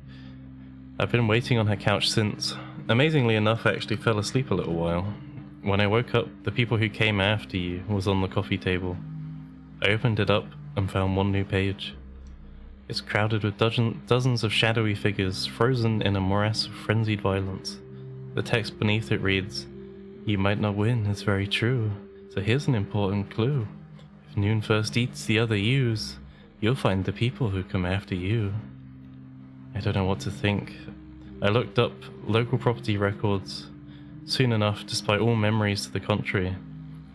S1: I've been waiting on her couch since. Amazingly enough, I actually fell asleep a little while. When I woke up, the people who came after you was on the coffee table. I opened it up and found one new page. It's crowded with dozens of shadowy figures, frozen in a morass of frenzied violence. The text beneath it reads, "You might not win, it's very true. So here's an important clue. If noon first eats the other yous, you'll find the people who come after you." I don't know what to think. I looked up local property records. Soon enough, despite all memories to the contrary,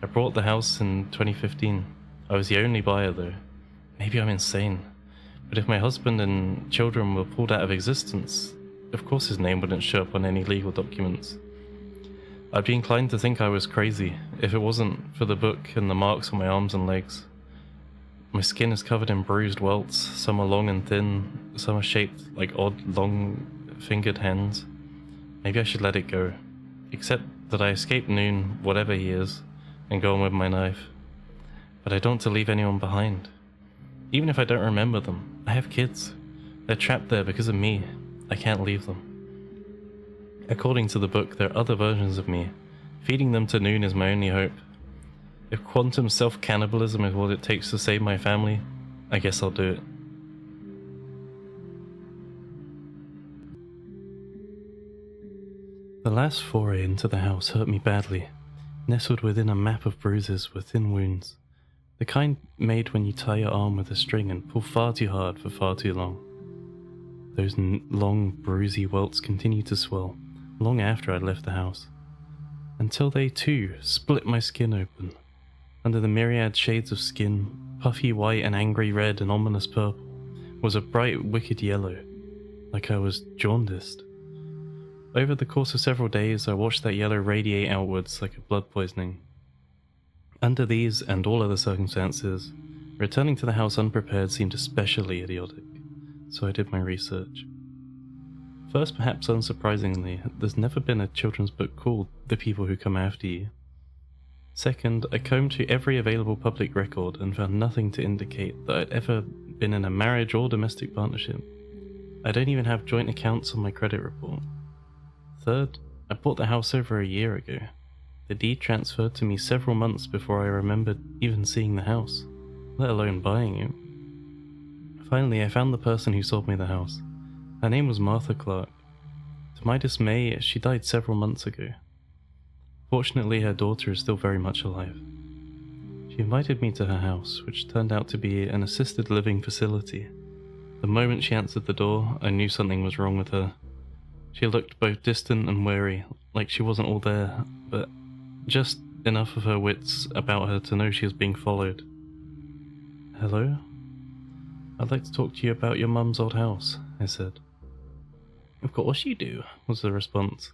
S1: I bought the house in 2015. I was the only buyer though. Maybe I'm insane. But if my husband and children were pulled out of existence, of course his name wouldn't show up on any legal documents. I'd be inclined to think I was crazy if it wasn't for the book and the marks on my arms and legs. My skin is covered in bruised welts, some are long and thin, some are shaped like odd, long-fingered hands. Maybe I should let it go. Except that I escaped Noon, whatever he is, and go on with my knife. But I don't want to leave anyone behind. Even if I don't remember them, I have kids. They're trapped there because of me. I can't leave them. According to the book, there are other versions of me. Feeding them to Noon is my only hope. If quantum self-cannibalism is what it takes to save my family, I guess I'll do it. The last foray into the house hurt me badly, nestled within a map of bruises with thin wounds. The kind made when you tie your arm with a string and pull far too hard for far too long. Those long, bruisey welts continued to swell, long after I'd left the house, until they too split my skin open. Under the myriad shades of skin, puffy white and angry red and ominous purple, was a bright wicked yellow, like I was jaundiced. Over the course of several days, I watched that yellow radiate outwards like a blood poisoning. Under these and all other circumstances, returning to the house unprepared seemed especially idiotic, so I did my research. First, perhaps unsurprisingly, there's never been a children's book called The People Who Come After You. Second, I combed through every available public record and found nothing to indicate that I'd ever been in a marriage or domestic partnership. I don't even have joint accounts on my credit report. Third, I bought the house over a year ago. The deed transferred to me several months before I remembered even seeing the house, let alone buying it. Finally, I found the person who sold me the house. Her name was Martha Clark. To my dismay, she died several months ago. Fortunately, her daughter is still very much alive. She invited me to her house, which turned out to be an assisted living facility. The moment she answered the door, I knew something was wrong with her. She looked both distant and wary, like she wasn't all there, but just enough of her wits about her to know she was being followed. "Hello? I'd like to talk to you about your mum's old house," I said. "Of course you do," was the response.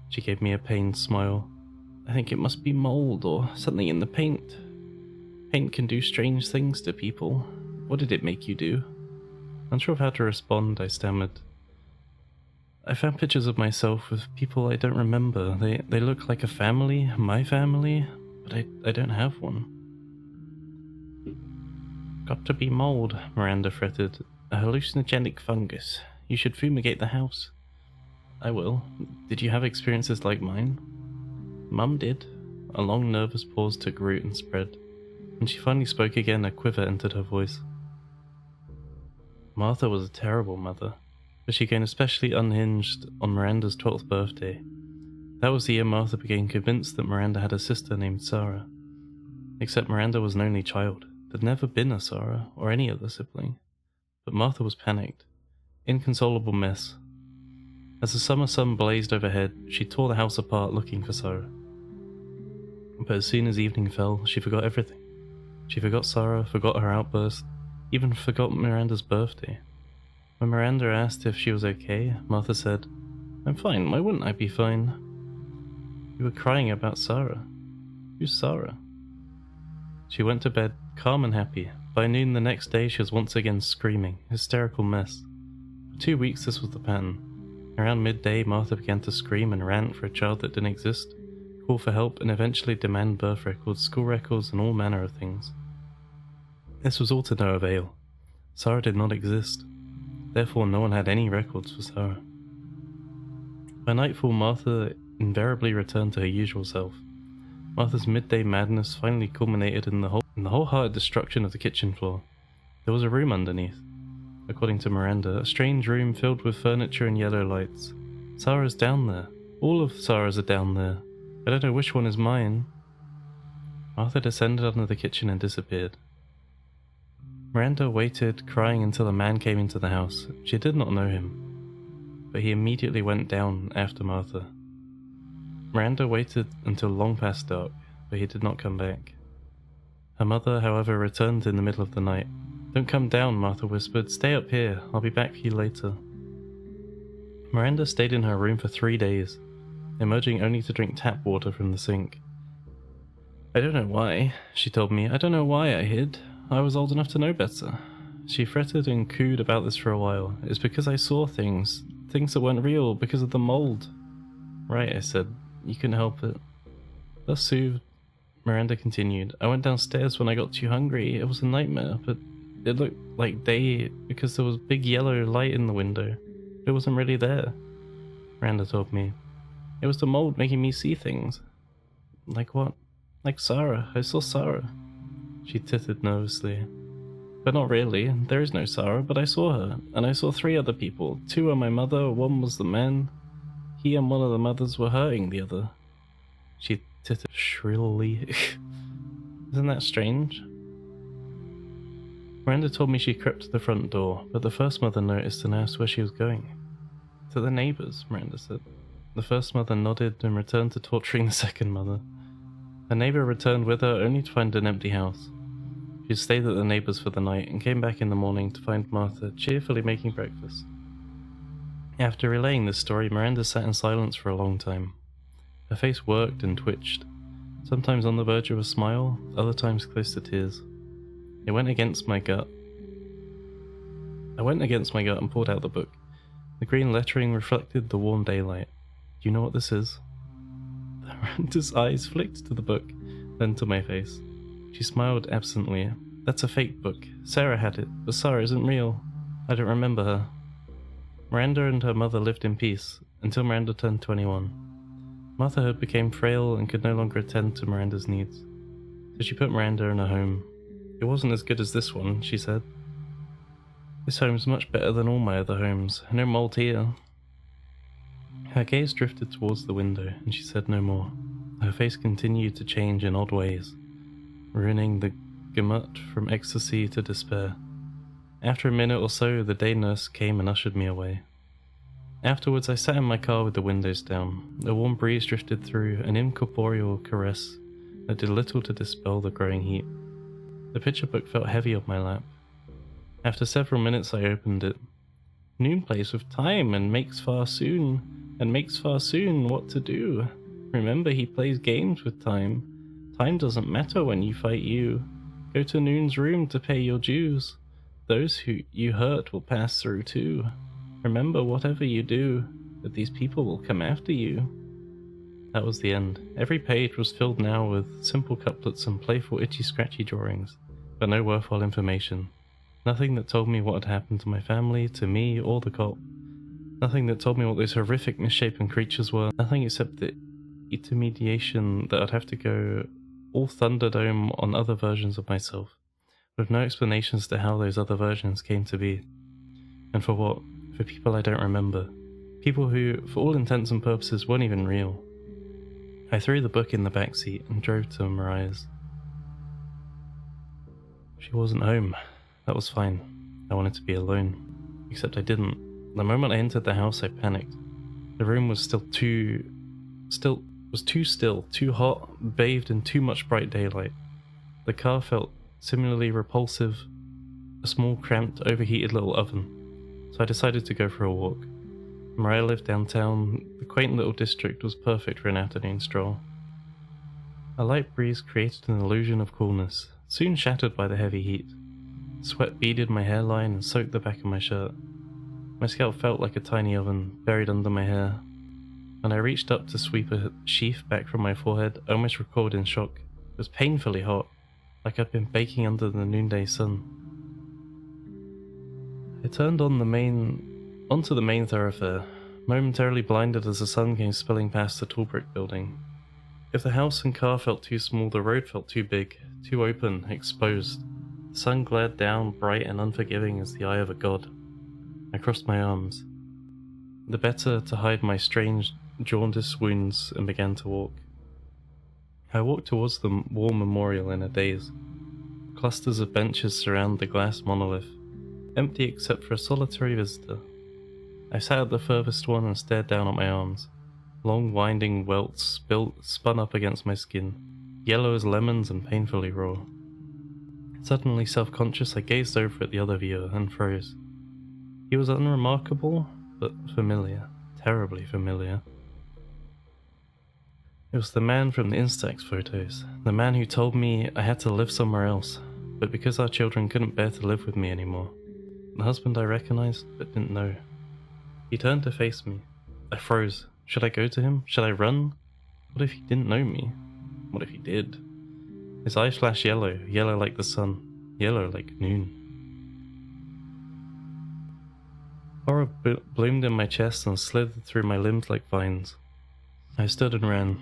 S1: She gave me a pained smile. "I think it must be mold or something in the paint. Paint can do strange things to people. What did it make you do?" Unsure of how to respond, I stammered. "I found pictures of myself with people I don't remember. They look like a family, my family, but I don't have one." "Got to be mold," Miranda fretted. "A hallucinogenic fungus. You should fumigate the house." "I will. Did you have experiences like mine?" "Mum did." A long nervous pause took root and spread. When she finally spoke again, a quiver entered her voice. "Martha was a terrible mother, but she became especially unhinged on Miranda's 12th birthday. That was the year Martha became convinced that Miranda had a sister named Sarah. Except Miranda was an only child. There'd never been a Sarah, or any other sibling. But Martha was panicked. Inconsolable mess. As the summer sun blazed overhead, she tore the house apart looking for Sarah. But as soon as evening fell, she forgot everything. She forgot Sarah, forgot her outburst, even forgot Miranda's birthday. When Miranda asked if she was okay, Martha said, "I'm fine, why wouldn't I be fine?" "You were crying about Sarah." "Who's Sarah?" She went to bed, calm and happy. By noon the next day she was once again screaming, hysterical mess. For 2 weeks this was the pattern. Around midday, Martha began to scream and rant for a child that didn't exist, call for help, and eventually demand birth records, school records, and all manner of things. This was all to no avail. Sarah did not exist. Therefore, no one had any records for Sarah. By nightfall, Martha invariably returned to her usual self. Martha's midday madness finally culminated in the wholehearted destruction of the kitchen floor. There was a room underneath. According to Miranda, a strange room filled with furniture and yellow lights. Sarah's down there. All of Sarah's are down there. I don't know which one is mine. Martha descended under the kitchen and disappeared. Miranda waited, crying, until a man came into the house. She did not know him, but he immediately went down after Martha. Miranda waited until long past dark, but he did not come back. Her mother, however, returned in the middle of the night. "Don't come down," Martha whispered. "Stay up here. I'll be back for you later." Miranda stayed in her room for 3 days, emerging only to drink tap water from the sink. "I don't know why," she told me. "I don't know why I hid. I was old enough to know better." She fretted and cooed about this for a while. "It's because I saw things that weren't real, because of the mold." "Right," I said. "You couldn't help it." Thus soothed, Miranda continued. "I went downstairs when I got too hungry. It was a nightmare, but it looked like day because there was a big yellow light in the window. It wasn't really there." Miranda told me. "It was the mold making me see things." "Like what?" "Like Sarah. I saw Sarah." She tittered nervously. "But not really. There is no Sarah, but I saw her. And I saw 3 other people. 2 were my mother, 1 was the man. He and one of the mothers were hurting the other." She tittered shrilly. "Isn't that strange?" Miranda told me she crept to the front door, but the first mother noticed and asked where she was going. "To the neighbours," Miranda said. The first mother nodded and returned to torturing the second mother. Her neighbour returned with her only to find an empty house. She stayed at the neighbours for the night and came back in the morning to find Martha cheerfully making breakfast. After relaying this story, Miranda sat in silence for a long time. Her face worked and twitched, sometimes on the verge of a smile, other times close to tears. I went against my gut and pulled out the book. The green lettering reflected the warm daylight. Do you know what this is? Miranda's eyes flicked to the book, then to my face. She smiled absently. That's a fake book. Sarah had it, but Sarah isn't real. I don't remember her. Miranda and her mother lived in peace, until Miranda turned 21. Motherhood became frail and could no longer attend to Miranda's needs. So she put Miranda in a home. It wasn't as good as this one, she said. This home's much better than all my other homes. No mold here. Her gaze drifted towards the window, and she said no more. Her face continued to change in odd ways, ruining the gamut from ecstasy to despair. After a minute or so, the day nurse came and ushered me away. Afterwards, I sat in my car with the windows down. A warm breeze drifted through, an incorporeal caress that did little to dispel the growing heat. The picture book felt heavy on my lap. After several minutes, I opened it. Noon plays with time and makes far soon what to do. Remember, he plays games with time. Time doesn't matter when you fight you. Go to Noon's room to pay your dues. Those who you hurt will pass through too. Remember, whatever you do, that these people will come after you. That was the end. Every page was filled now with simple couplets and playful itchy-scratchy drawings, but no worthwhile information. Nothing that told me what had happened to my family, to me, or the cop. Nothing that told me what those horrific misshapen creatures were. Nothing except the intermediation that I'd have to go all Thunderdome on other versions of myself, with no explanations to how those other versions came to be. And for what? For people I don't remember. People who, for all intents and purposes, weren't even real. I threw the book in the back seat and drove to Mariah's. She wasn't home. That was fine. I wanted to be alone. Except I didn't. The moment I entered the house, I panicked. The room was too still, too hot, bathed in too much bright daylight. The car felt similarly repulsive, a small, cramped, overheated little oven. So I decided to go for a walk. Mariah lived downtown. The quaint little district was perfect for an afternoon stroll. A light breeze created an illusion of coolness, soon shattered by the heavy heat. Sweat beaded my hairline and soaked the back of my shirt. My scalp felt like a tiny oven, buried under my hair. When I reached up to sweep a sheath back from my forehead, I almost recoiled in shock. It was painfully hot, like I'd been baking under the noonday sun. I turned onto the main thoroughfare, momentarily blinded as the sun came spilling past the tall brick building. If the house and car felt too small, the road felt too big, too open, exposed. The sun glared down, bright and unforgiving as the eye of a god. I crossed my arms, the better to hide my strange, jaundiced wounds, and began to walk. I walked towards the war memorial in a daze. Clusters of benches surround the glass monolith, empty except for a solitary visitor. I sat at the furthest one and stared down at my arms. Long winding welts spun up against my skin, yellow as lemons and painfully raw. Suddenly self-conscious, I gazed over at the other viewer and froze. He was unremarkable, but familiar, terribly familiar. It was the man from the Instax photos, the man who told me I had to live somewhere else, but because our children couldn't bear to live with me anymore. The husband I recognized, but didn't know. He turned to face me. I froze. Should I go to him? Should I run? What if he didn't know me? What if he did? His eyes flashed yellow, yellow like the sun, yellow like noon. Horror bloomed in my chest and slithered through my limbs like vines. I stood and ran.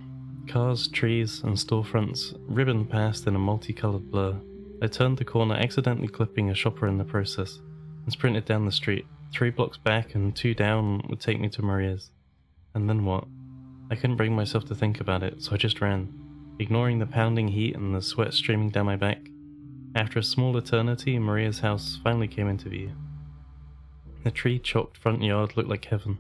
S1: Cars, trees, and storefronts ribboned past in a multicolored blur. I turned the corner, accidentally clipping a shopper in the process, and sprinted down the street. 3 blocks back and 2 down would take me to Maria's. And then what? I couldn't bring myself to think about it, so I just ran, ignoring the pounding heat and the sweat streaming down my back. After a small eternity, Maria's house finally came into view. The tree-chocked front yard looked like heaven.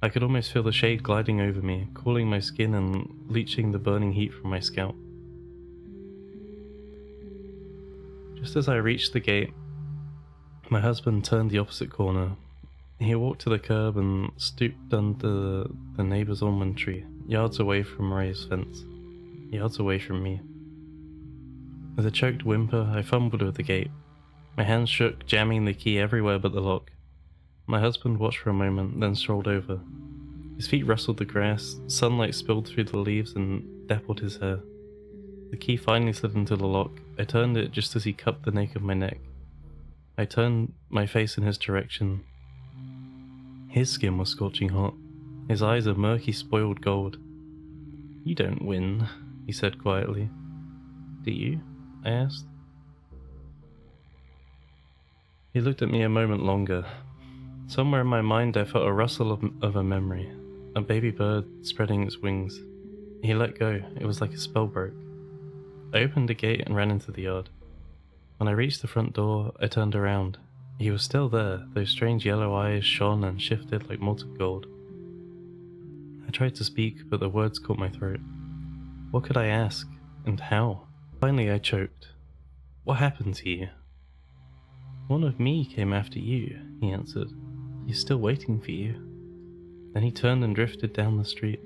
S1: I could almost feel the shade gliding over me, cooling my skin and leaching the burning heat from my scalp. Just as I reached the gate, my husband turned the opposite corner. He walked to the curb and stooped under the neighbor's almond tree, yards away from Maria's fence, yards away from me. With a choked whimper, I fumbled with the gate. My hands shook, jamming the key everywhere but the lock. My husband watched for a moment, then strolled over. His feet rustled the grass, sunlight spilled through the leaves and dappled his hair. The key finally slid into the lock. I turned it just as he cupped the nape of my neck. I turned my face in his direction. His skin was scorching hot, his eyes a murky spoiled gold. "You don't win," he said quietly. "Do you?" I asked. He looked at me a moment longer. Somewhere in my mind I felt a rustle of a memory, a baby bird spreading its wings. He let go. It was like a spell broke. I opened the gate and ran into the yard. When I reached the front door, I turned around. He was still there. Those strange yellow eyes shone and shifted like molten gold. I tried to speak, but the words caught my throat. What could I ask? And how? Finally I choked. "What happened to you?" "One of me came after you," he answered. "He's still waiting for you." Then he turned and drifted down the street.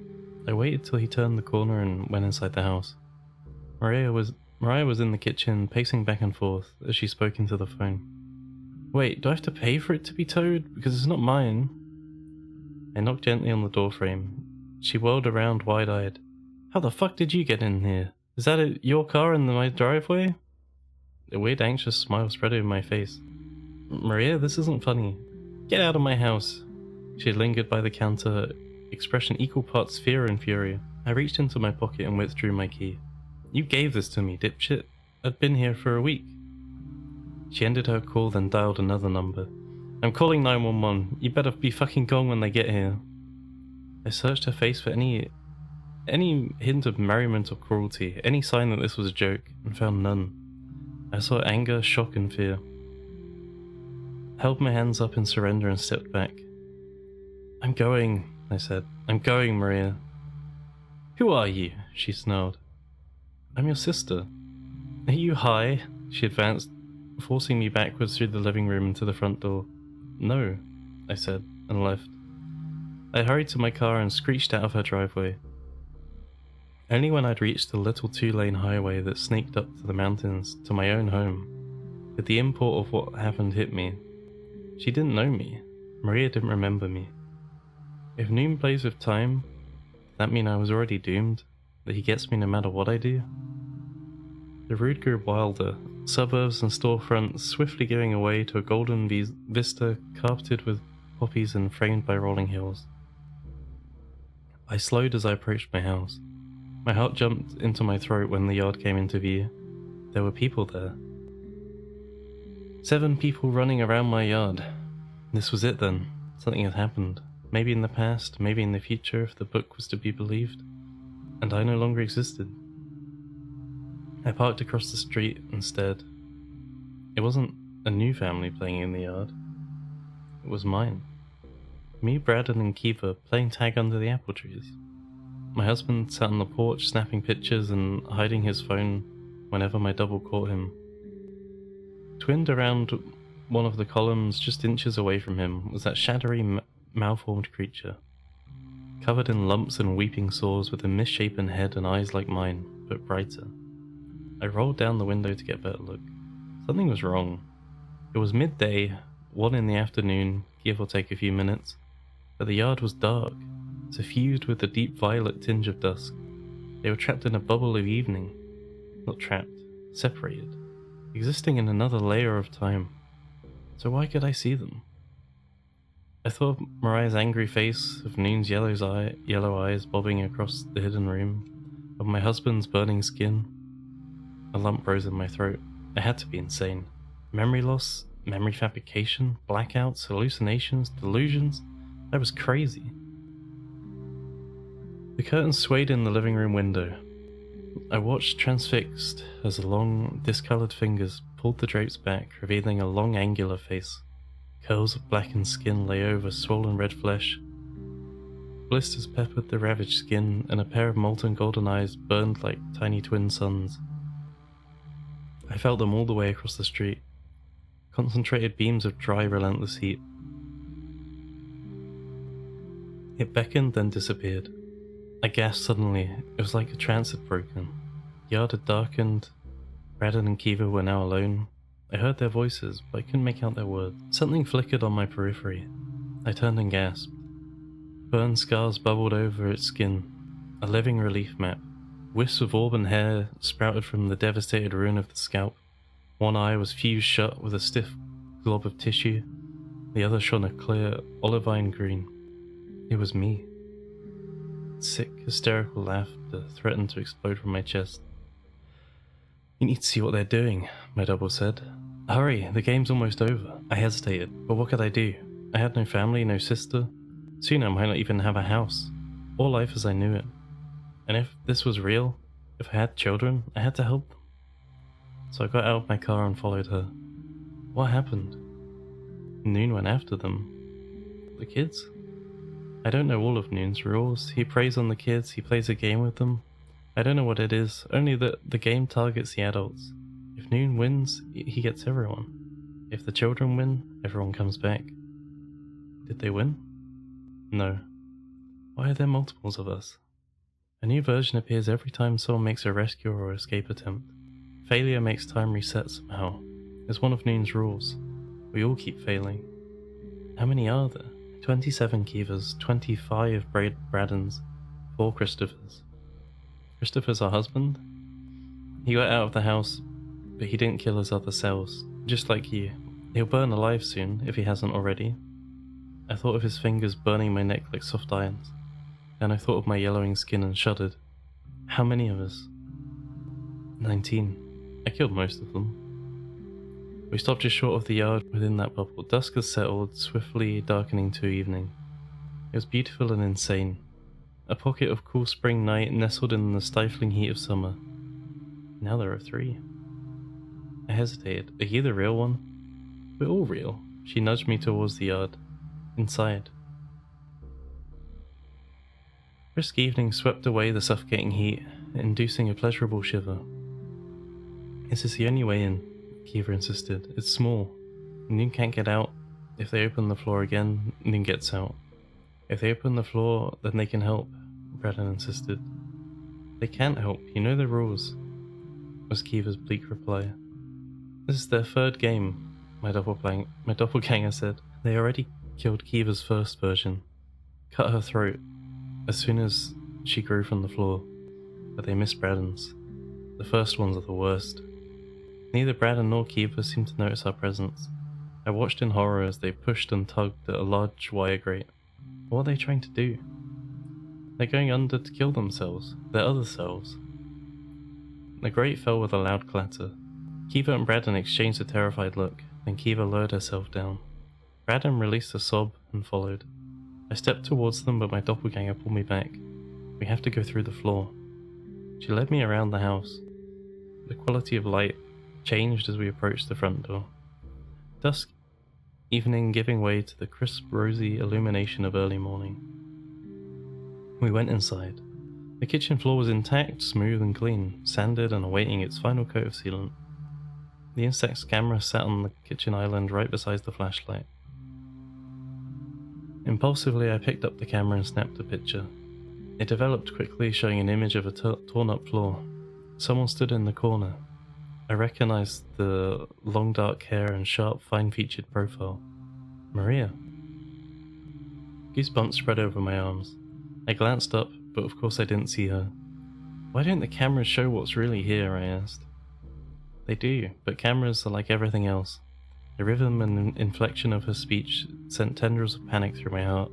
S1: I waited till he turned the corner and went inside the house. Mariah was in the kitchen, pacing back and forth as she spoke into the phone. "Wait, do I have to pay for it to be towed? Because it's not mine." I knocked gently on the doorframe. She whirled around wide-eyed. "How the fuck did you get in here? Is that your car in my driveway?" A weird anxious smile spread over my face. "Maria, this isn't funny. Get out of my house." She had lingered by the counter, expression equal parts fear and fury. I reached into my pocket and withdrew my key. "You gave this to me, dipshit. I'd been here for a week." She ended her call, then dialed another number. "I'm calling 911. You better be fucking gone when they get here." I searched her face for any hint of merriment or cruelty, any sign that this was a joke, and found none. I saw anger, shock, and fear. I held my hands up in surrender and stepped back. "I'm going," I said. "I'm going, Maria." "Who are you?" she snarled. "I'm your sister." "Are you high?" She advanced, forcing me backwards through the living room and to the front door. "No," I said, and left. I hurried to my car and screeched out of her driveway. Only when I'd reached the little two-lane highway that sneaked up to the mountains to my own home did the import of what happened hit me. She didn't know me. Maria didn't remember me. If Noon plays with time, does that mean I was already doomed? That he gets me no matter what I do? The route grew wilder, suburbs and storefronts swiftly giving away to a golden vista carpeted with poppies and framed by rolling hills. I slowed as I approached my house. My heart jumped into my throat when the yard came into view. There were people there. 7 people running around my yard. This was it then. Something had happened. Maybe in the past, maybe in the future if the book was to be believed. And I no longer existed. I parked across the street and stared. It wasn't a new family playing in the yard. It was mine. Me, Braden and Kiva playing tag under the apple trees. My husband sat on the porch snapping pictures and hiding his phone whenever my double caught him. Twinned around one of the columns just inches away from him was that shadowy, malformed creature, covered in lumps and weeping sores with a misshapen head and eyes like mine, but brighter. I rolled down the window to get a better look. Something was wrong. It was midday, 1 in the afternoon, give or take a few minutes, but the yard was dark, suffused with the deep violet tinge of dusk. They were trapped in a bubble of evening. Not trapped, separated, existing in another layer of time. So why could I see them? I thought of Mariah's angry face, of Noon's yellow eyes bobbing across the hidden room, of my husband's burning skin. A lump rose in my throat. I had to be insane. Memory loss, memory fabrication, blackouts, hallucinations, delusions. I was crazy. The curtains swayed in the living room window. I watched transfixed as the long, discoloured fingers pulled the drapes back, revealing a long, angular face. Curls of blackened skin lay over swollen red flesh. Blisters peppered the ravaged skin, and a pair of molten golden eyes burned like tiny twin suns. I felt them all the way across the street. Concentrated beams of dry, relentless heat. It beckoned, then disappeared. I gasped suddenly. It was like a trance had broken. The yard had darkened. Braden and Kiva were now alone. I heard their voices, but I couldn't make out their words. Something flickered on my periphery. I turned and gasped. Burn scars bubbled over its skin. A living relief map. Wisps of auburn hair sprouted from the devastated ruin of the scalp. One eye was fused shut with a stiff glob of tissue. The other shone a clear, olivine green. It was me. Sick, hysterical laughter threatened to explode from my chest. "You need to see what they're doing," my double said. "Hurry, the game's almost over." I hesitated, but what could I do? I had no family, no sister. Soon I might not even have a house, or life as I knew it. And if this was real, if I had children, I had to help them. So I got out of my car and followed her. What happened? Noon went after them. The kids? I don't know all of Noon's rules. He preys on the kids, he plays a game with them. I don't know what it is, only that the game targets the adults. If Noon wins, he gets everyone. If the children win, everyone comes back. Did they win? No. Why are there multiples of us? A new version appears every time someone makes a rescue or escape attempt. Failure makes time reset somehow. It's one of Noon's rules. We all keep failing. How many are there? 27 Kivas, 25 Bradens, 4 Christophers. Christopher's our husband? He got out of the house, but he didn't kill his other selves, just like you. He'll burn alive soon, if he hasn't already. I thought of his fingers burning my neck like soft irons. Then I thought of my yellowing skin and shuddered. How many of us? 19. I killed most of them. We stopped just short of the yard within that bubble. Dusk has settled, swiftly darkening to evening. It was beautiful and insane. A pocket of cool spring night nestled in the stifling heat of summer. Now there are 3. I hesitated. Are you the real one? We're all real. She nudged me towards the yard. Inside. Brisk evening swept away the suffocating heat, inducing a pleasurable shiver. Is this the only way in? Kiva insisted. It's small. Noon can't get out. If they open the floor again, Noon gets out. If they open the floor, then they can help, Braden insisted. They can't help, you know the rules, was Kiva's bleak reply. This is their 3rd game, my doppelganger said. They already killed Kiva's first version, cut her throat as soon as she grew from the floor, but they missed Braden's. The first ones are the worst. Neither Braden nor Kiva seemed to notice our presence. I watched in horror as they pushed and tugged at a large wire grate. What are they trying to do? They're going under to kill themselves, their other selves. The grate fell with a loud clatter. Kiva and Braden exchanged a terrified look, then Kiva lowered herself down. Braden released a sob and followed. I stepped towards them, but my doppelganger pulled me back. We have to go through the floor. She led me around the house. The quality of light changed as we approached the front door. Dusk, evening giving way to the crisp, rosy illumination of early morning. We went inside. The kitchen floor was intact, smooth and clean, sanded and awaiting its final coat of sealant. The Instax camera sat on the kitchen island right beside the flashlight. Impulsively, I picked up the camera and snapped a picture. It developed quickly, showing an image of a torn-up floor. Someone stood in the corner. I recognized the long dark hair and sharp, fine-featured profile. Maria. Goosebumps spread over my arms. I glanced up, but of course I didn't see her. Why don't the cameras show what's really here? I asked. They do, but cameras are like everything else. The rhythm and inflection of her speech sent tendrils of panic through my heart.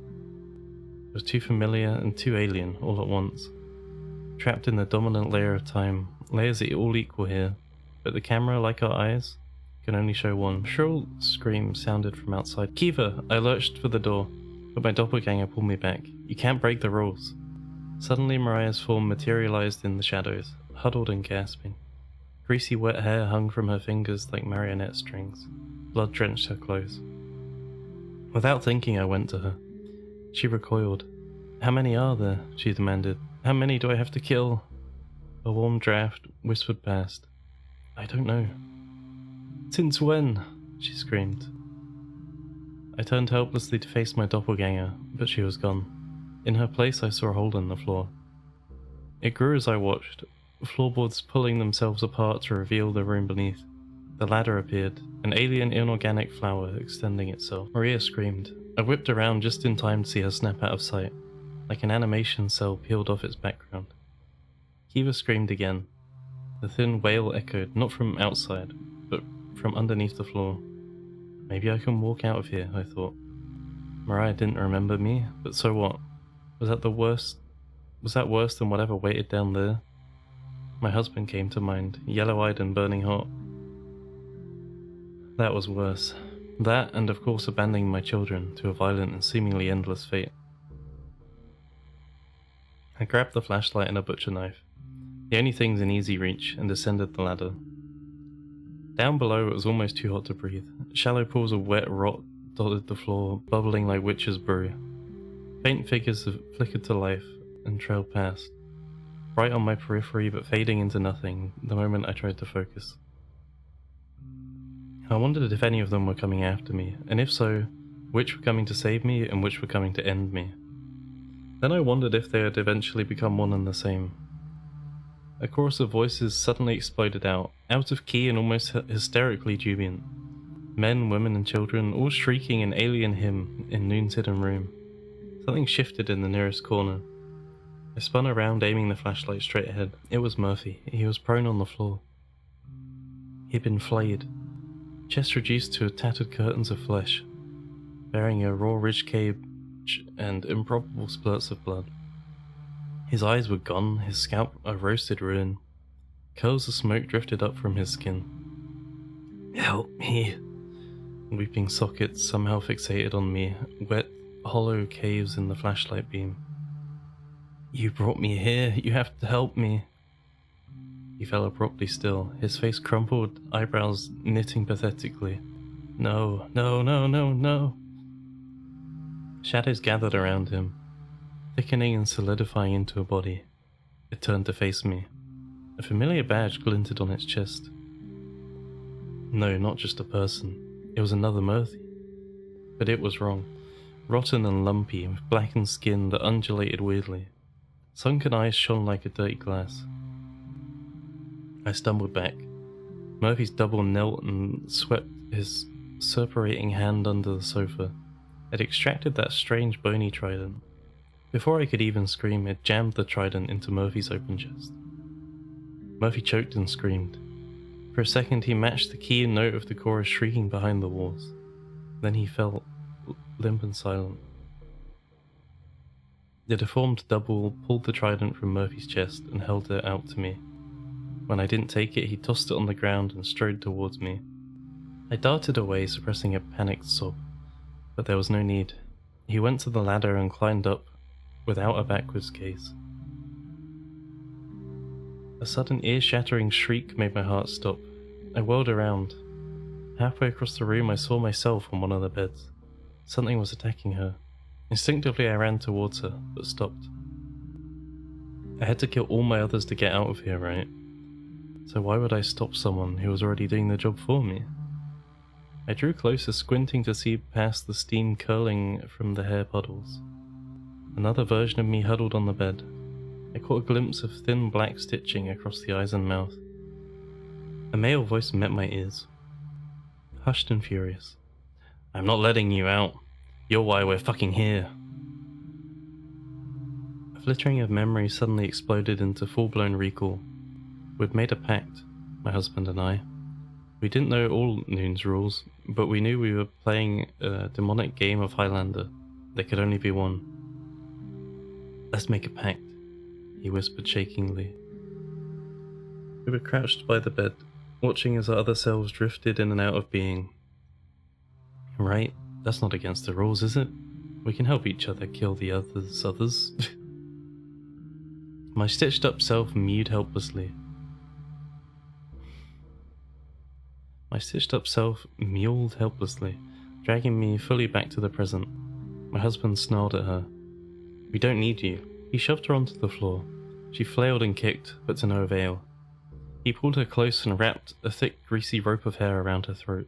S1: It was too familiar and too alien all at once. Trapped in the dominant layer of time, layers that all equal here, but the camera, like our eyes, can only show one. A shrill scream sounded from outside. Kiva! I lurched for the door, but my doppelganger pulled me back. You can't break the rules. Suddenly Mariah's form materialized in the shadows, huddled and gasping. Greasy wet hair hung from her fingers like marionette strings. Blood drenched her clothes. Without thinking, I went to her. She recoiled. How many are there? She demanded. How many do I have to kill? A warm draft whispered past. I don't know. Since when? She screamed. I turned helplessly to face my doppelganger, but she was gone. In her place, I saw a hole in the floor. It grew as I watched, floorboards pulling themselves apart to reveal the room beneath. The ladder appeared, an alien inorganic flower extending itself. Maria screamed. I whipped around just in time to see her snap out of sight, like an animation cell peeled off its background. Kiva screamed again. The thin wail echoed, not from outside, but from underneath the floor. Maybe I can walk out of here, I thought. Mariah didn't remember me, but so what? Was that worse than whatever waited down there? My husband came to mind, yellow-eyed and burning hot. That was worse. That, and of course abandoning my children to a violent and seemingly endless fate. I grabbed the flashlight and a butcher knife, the only things in easy reach, and descended the ladder. Down below it was almost too hot to breathe. Shallow pools of wet rot dotted the floor, bubbling like witch's brew. Faint figures flickered to life and trailed past, bright on my periphery but fading into nothing the moment I tried to focus. I wondered if any of them were coming after me, and if so, which were coming to save me and which were coming to end me. Then I wondered if they would eventually become one and the same. A chorus of voices suddenly exploded out of key and almost hysterically jubilant. Men, women and children, all shrieking an alien hymn in Noon's hidden room. Something shifted in the nearest corner. I spun around, aiming the flashlight straight ahead. It was Murphy. He was prone on the floor. He'd been flayed, chest reduced to tattered curtains of flesh, bearing a raw ridge cage and improbable splurts of blood. His eyes were gone, his scalp a roasted ruin. Curls of smoke drifted up from his skin. Help me! Weeping sockets somehow fixated on me, wet, hollow caves in the flashlight beam. You brought me here, you have to help me. He fell abruptly still, his face crumpled, eyebrows knitting pathetically. No, no, no, no, no. Shadows gathered around him, thickening and solidifying into a body. It turned to face me. A familiar badge glinted on its chest. No, not just a person. It was another Murphy. But it was wrong. Rotten and lumpy, with blackened skin that undulated weirdly. Sunken eyes shone like a dirty glass. I stumbled back. Murphy's double knelt and swept his suppurating hand under the sofa. It extracted that strange bony trident. Before I could even scream, it jammed the trident into Murphy's open chest. Murphy choked and screamed. For a second he matched the key and note of the chorus shrieking behind the walls. Then he fell limp and silent. The deformed double pulled the trident from Murphy's chest and held it out to me. When I didn't take it, he tossed it on the ground and strode towards me. I darted away, suppressing a panicked sob, but there was no need. He went to the ladder and climbed up without a backwards gaze. A sudden ear-shattering shriek made my heart stop. I whirled around. Halfway across the room I saw myself on one of the beds. Something was attacking her. Instinctively I ran towards her, but stopped. I had to kill all my others to get out of here, right? So why would I stop someone who was already doing the job for me? I drew closer, squinting to see past the steam curling from the hair puddles. Another version of me huddled on the bed. I caught a glimpse of thin black stitching across the eyes and mouth. A male voice met my ears. Hushed and furious. I'm not letting you out. You're why we're fucking here. A flittering of memory suddenly exploded into full-blown recall. We'd made a pact, my husband and I. We didn't know all Noon's rules, but we knew we were playing a demonic game of Highlander. There could only be one. Let's make a pact, he whispered shakingly. We were crouched by the bed, watching as our other selves drifted in and out of being. Right? That's not against the rules, is it? We can help each other kill the others. My stitched up self mewed helplessly. My stitched up self mewled helplessly, dragging me fully back to the present. My husband snarled at her. We don't need you. He shoved her onto the floor. She flailed and kicked, but to no avail. He pulled her close and wrapped a thick, greasy rope of hair around her throat.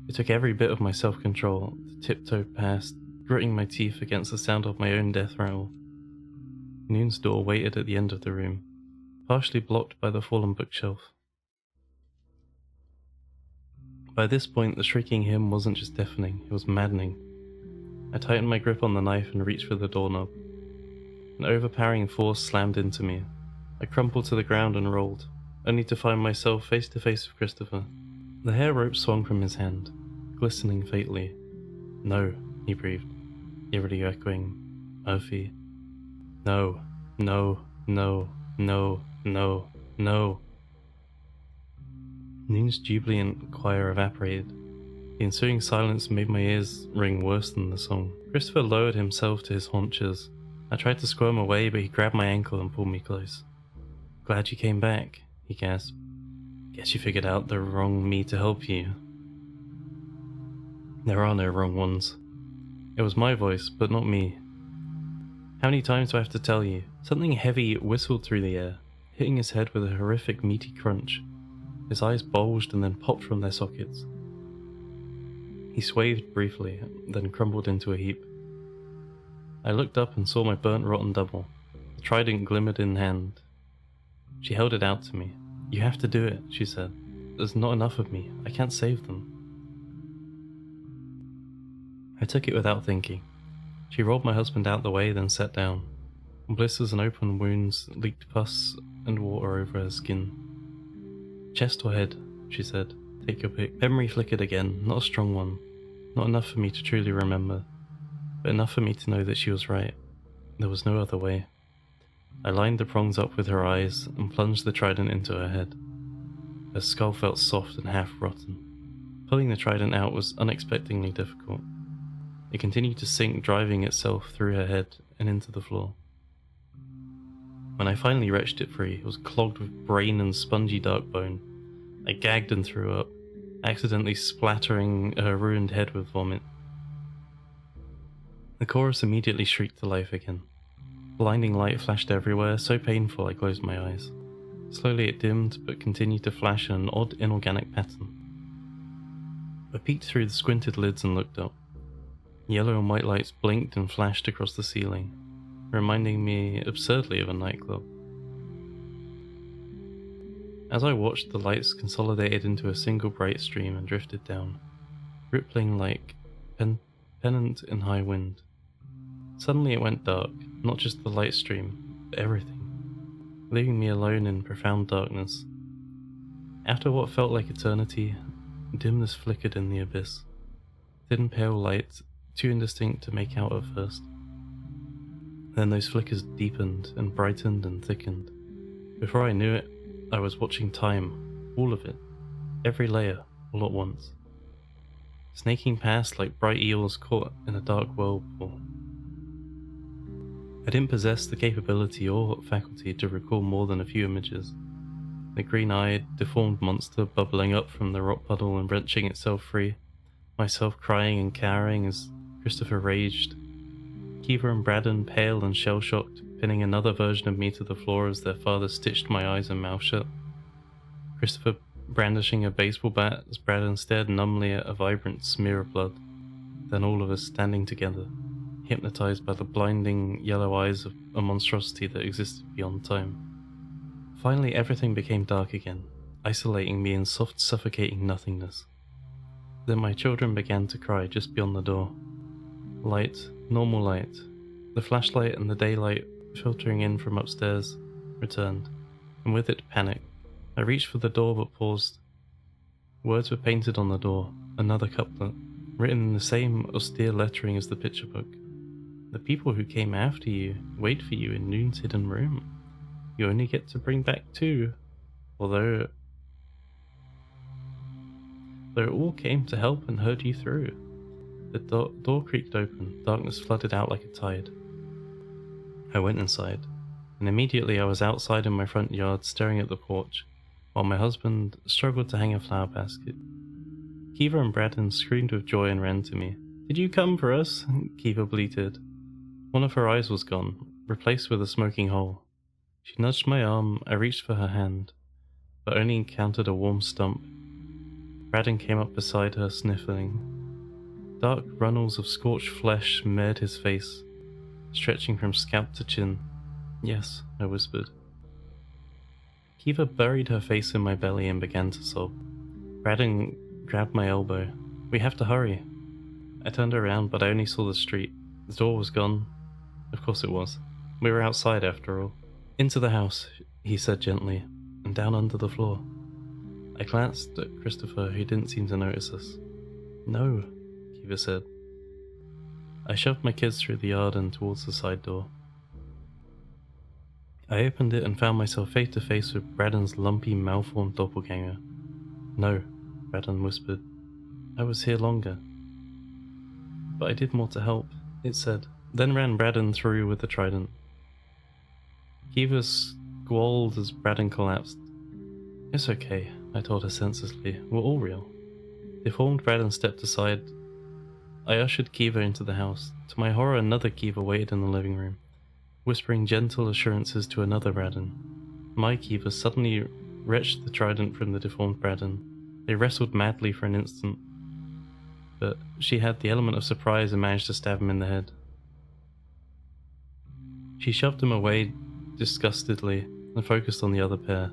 S1: It took every bit of my self-control to tiptoe past, gritting my teeth against the sound of my own death rattle. Noon's door waited at the end of the room, partially blocked by the fallen bookshelf. By this point, the shrieking hymn wasn't just deafening, it was maddening. I tightened my grip on the knife and reached for the doorknob. An overpowering force slammed into me. I crumpled to the ground and rolled, only to find myself face to face with Christopher. The hair rope swung from his hand, glistening faintly. "No," he breathed, eerily echoing, "Murphy. No, no, no, no, no, no." Noon's jubilant choir evaporated. The ensuing silence made my ears ring worse than the song. Christopher lowered himself to his haunches. I tried to squirm away, but he grabbed my ankle and pulled me close. "Glad you came back," he gasped. "Guess you figured out the wrong me to help you." There are no wrong ones. It was my voice, but not me. How many times do I have to tell you? Something heavy whistled through the air, hitting his head with a horrific meaty crunch. His eyes bulged and then popped from their sockets. He swayed briefly, then crumbled into a heap. I looked up and saw my burnt rotten double. The trident glimmered in hand. She held it out to me. "You have to do it," she said. "There's not enough of me. I can't save them." I took it without thinking. She rolled my husband out the way, then sat down. Blisters and open wounds leaked pus and water over her skin. "Chest or head?" she said. "Take your pick." Memory flickered again, not a strong one. Not enough for me to truly remember, but enough for me to know that she was right. There was no other way. I lined the prongs up with her eyes and plunged the trident into her head. Her skull felt soft and half-rotten. Pulling the trident out was unexpectedly difficult. It continued to sink, driving itself through her head and into the floor. When I finally wrenched it free, it was clogged with brain and spongy dark bone. I gagged and threw up, accidentally splattering her ruined head with vomit. The chorus immediately shrieked to life again. Blinding light flashed everywhere, so painful I closed my eyes. Slowly it dimmed, but continued to flash in an odd inorganic pattern. I peeked through the squinted lids and looked up. Yellow and white lights blinked and flashed across the ceiling, reminding me absurdly of a nightclub. As I watched, the lights consolidated into a single bright stream and drifted down, rippling like pennant in high wind. Suddenly it went dark, not just the light stream, but everything, leaving me alone in profound darkness. After what felt like eternity, dimness flickered in the abyss. Thin pale light, too indistinct to make out at first. Then those flickers deepened and brightened and thickened. Before I knew it, I was watching time, all of it, every layer, all at once, snaking past like bright eels caught in a dark whirlpool. I didn't possess the capability or faculty to recall more than a few images. The green-eyed, deformed monster bubbling up from the rock puddle and wrenching itself free, myself crying and cowering as Christopher raged, Kiva and Braddon, pale and shell-shocked, pinning another version of me to the floor as their father stitched my eyes and mouth shut. Christopher brandishing a baseball bat as Braddon stared numbly at a vibrant smear of blood. Then all of us standing together, hypnotized by the blinding yellow eyes of a monstrosity that existed beyond time. Finally everything became dark again, isolating me in soft, suffocating nothingness. Then my children began to cry just beyond the door. Light, normal light, the flashlight and the daylight filtering in from upstairs, returned, and with it panic. I reached for the door but paused. Words were painted on the door, another couplet, written in the same austere lettering as the picture book. The people who came after you wait for you in Noon's hidden room. You only get to bring back two, although all came to help and heard you through. The door creaked open, darkness flooded out like a tide. I went inside, and immediately I was outside in my front yard staring at the porch, while my husband struggled to hang a flower basket. Kiva and Braddon screamed with joy and ran to me. "Did you come for us?" Kiva bleated. One of her eyes was gone, replaced with a smoking hole. She nudged my arm, I reached for her hand, but only encountered a warm stump. Braddon came up beside her, sniffling. Dark runnels of scorched flesh smeared his face, stretching from scalp to chin. Yes, I whispered. Kiva buried her face in my belly and began to sob. Braden grabbed my elbow. We have to hurry. I turned around, but I only saw the street. The door was gone. Of course it was. We were outside after all. Into the house, he said gently, and down under the floor. I glanced at Christopher, who didn't seem to notice us. No, Kiva said. I shoved my kids through the yard and towards the side door. I opened it and found myself face to face with Braden's lumpy, malformed doppelganger. No, Braden whispered. I was here longer. But I did more to help, it said, then ran Braden through with the trident. Kiva squalled as Braden collapsed. It's okay, I told her senselessly. We're all real. Deformed Braden stepped aside. I ushered Kiva into the house. To my horror, another Kiva waited in the living room, whispering gentle assurances to another Braden. My Kiva suddenly wrenched the trident from the deformed Braden. They wrestled madly for an instant, but she had the element of surprise and managed to stab him in the head. She shoved him away disgustedly and focused on the other pair.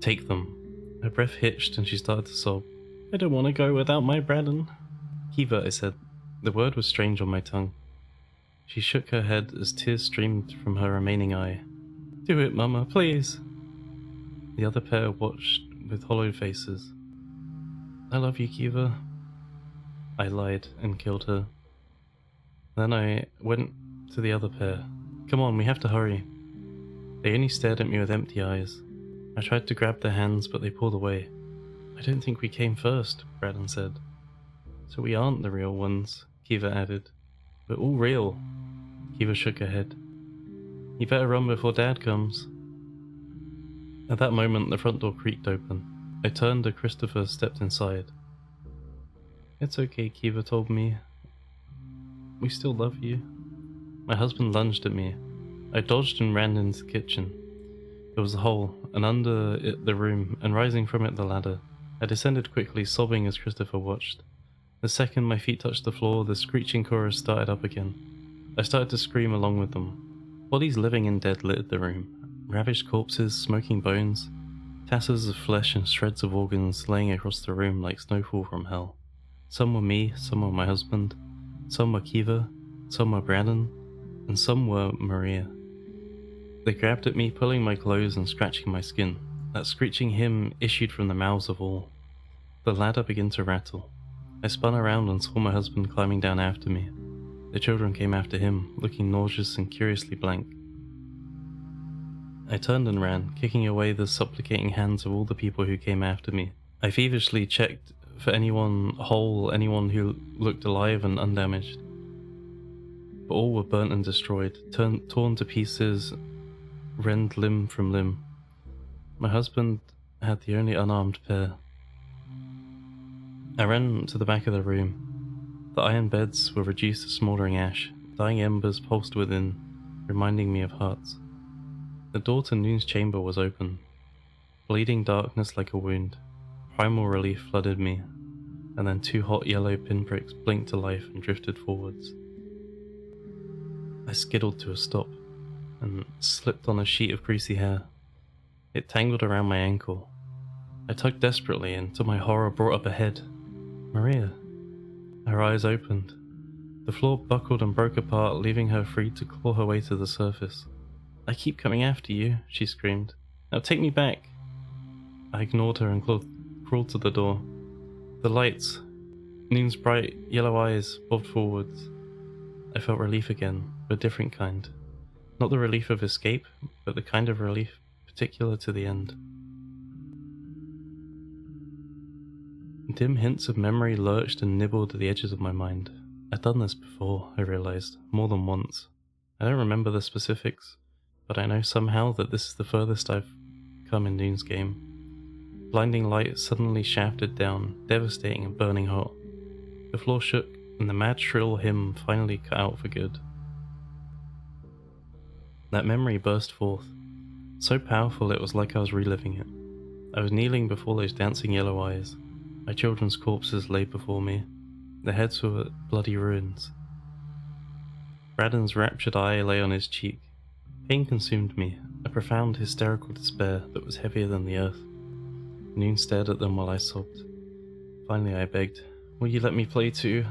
S1: Take them. Her breath hitched and she started to sob. I don't want to go without my Braden. Kiva, I said. The word was strange on my tongue. She shook her head as tears streamed from her remaining eye. Do it, Mama, please. The other pair watched with hollow faces. I love you, Kiva. I lied and killed her. Then I went to the other pair. Come on, we have to hurry. They only stared at me with empty eyes. I tried to grab their hands, but they pulled away. I don't think we came first, Braden said. So we aren't the real ones, Kiva added. We're all real. Kiva shook her head. You better run before Dad comes. At that moment, the front door creaked open. I turned and Christopher stepped inside. It's okay, Kiva told me. We still love you. My husband lunged at me. I dodged and ran into the kitchen. There was a hole, and under it the room, and rising from it the ladder. I descended quickly, sobbing as Christopher watched. The second my feet touched the floor, the screeching chorus started up again. I started to scream along with them. Bodies living and dead littered the room. Ravished corpses, smoking bones, tassels of flesh and shreds of organs laying across the room like snowfall from hell. Some were me, some were my husband, some were Kiva, some were Braden, and some were Maria. They grabbed at me, pulling my clothes and scratching my skin. That screeching hymn issued from the mouths of all. The ladder began to rattle. I spun around and saw my husband climbing down after me. The children came after him, looking nauseous and curiously blank. I turned and ran, kicking away the supplicating hands of all the people who came after me. I feverishly checked for anyone whole, anyone who looked alive and undamaged. But all were burnt and destroyed, torn to pieces, rend limb from limb. My husband had the only unarmed pair. I ran to the back of the room. The iron beds were reduced to smouldering ash. Dying embers pulsed within, reminding me of hearts. The door to Noon's chamber was open. Bleeding darkness like a wound. Primal relief flooded me, and then two hot yellow pinpricks blinked to life and drifted forwards. I skiddled to a stop, and slipped on a sheet of greasy hair. It tangled around my ankle. I tugged desperately, and to my horror brought up a head. Maria. Her eyes opened. The floor buckled and broke apart, leaving her free to claw her way to the surface. I keep coming after you, she screamed. Now take me back. I ignored her and crawled to the door. The lights, Noon's bright yellow eyes, bobbed forwards. I felt relief again, but a different kind. Not the relief of escape, but the kind of relief particular to the end. Dim hints of memory lurched and nibbled at the edges of my mind. I'd done this before, I realized, more than once. I don't remember the specifics, but I know somehow that this is the furthest I've come in Noon's game. Blinding light suddenly shafted down, devastating and burning hot. The floor shook, and the mad shrill hymn finally cut out for good. That memory burst forth, so powerful it was like I was reliving it. I was kneeling before those dancing yellow eyes. My children's corpses lay before me. Their heads were bloody ruins. Braden's raptured eye lay on his cheek. Pain consumed me, a profound hysterical despair that was heavier than the earth. Noon stared at them while I sobbed. Finally I begged, "Will you let me play too?"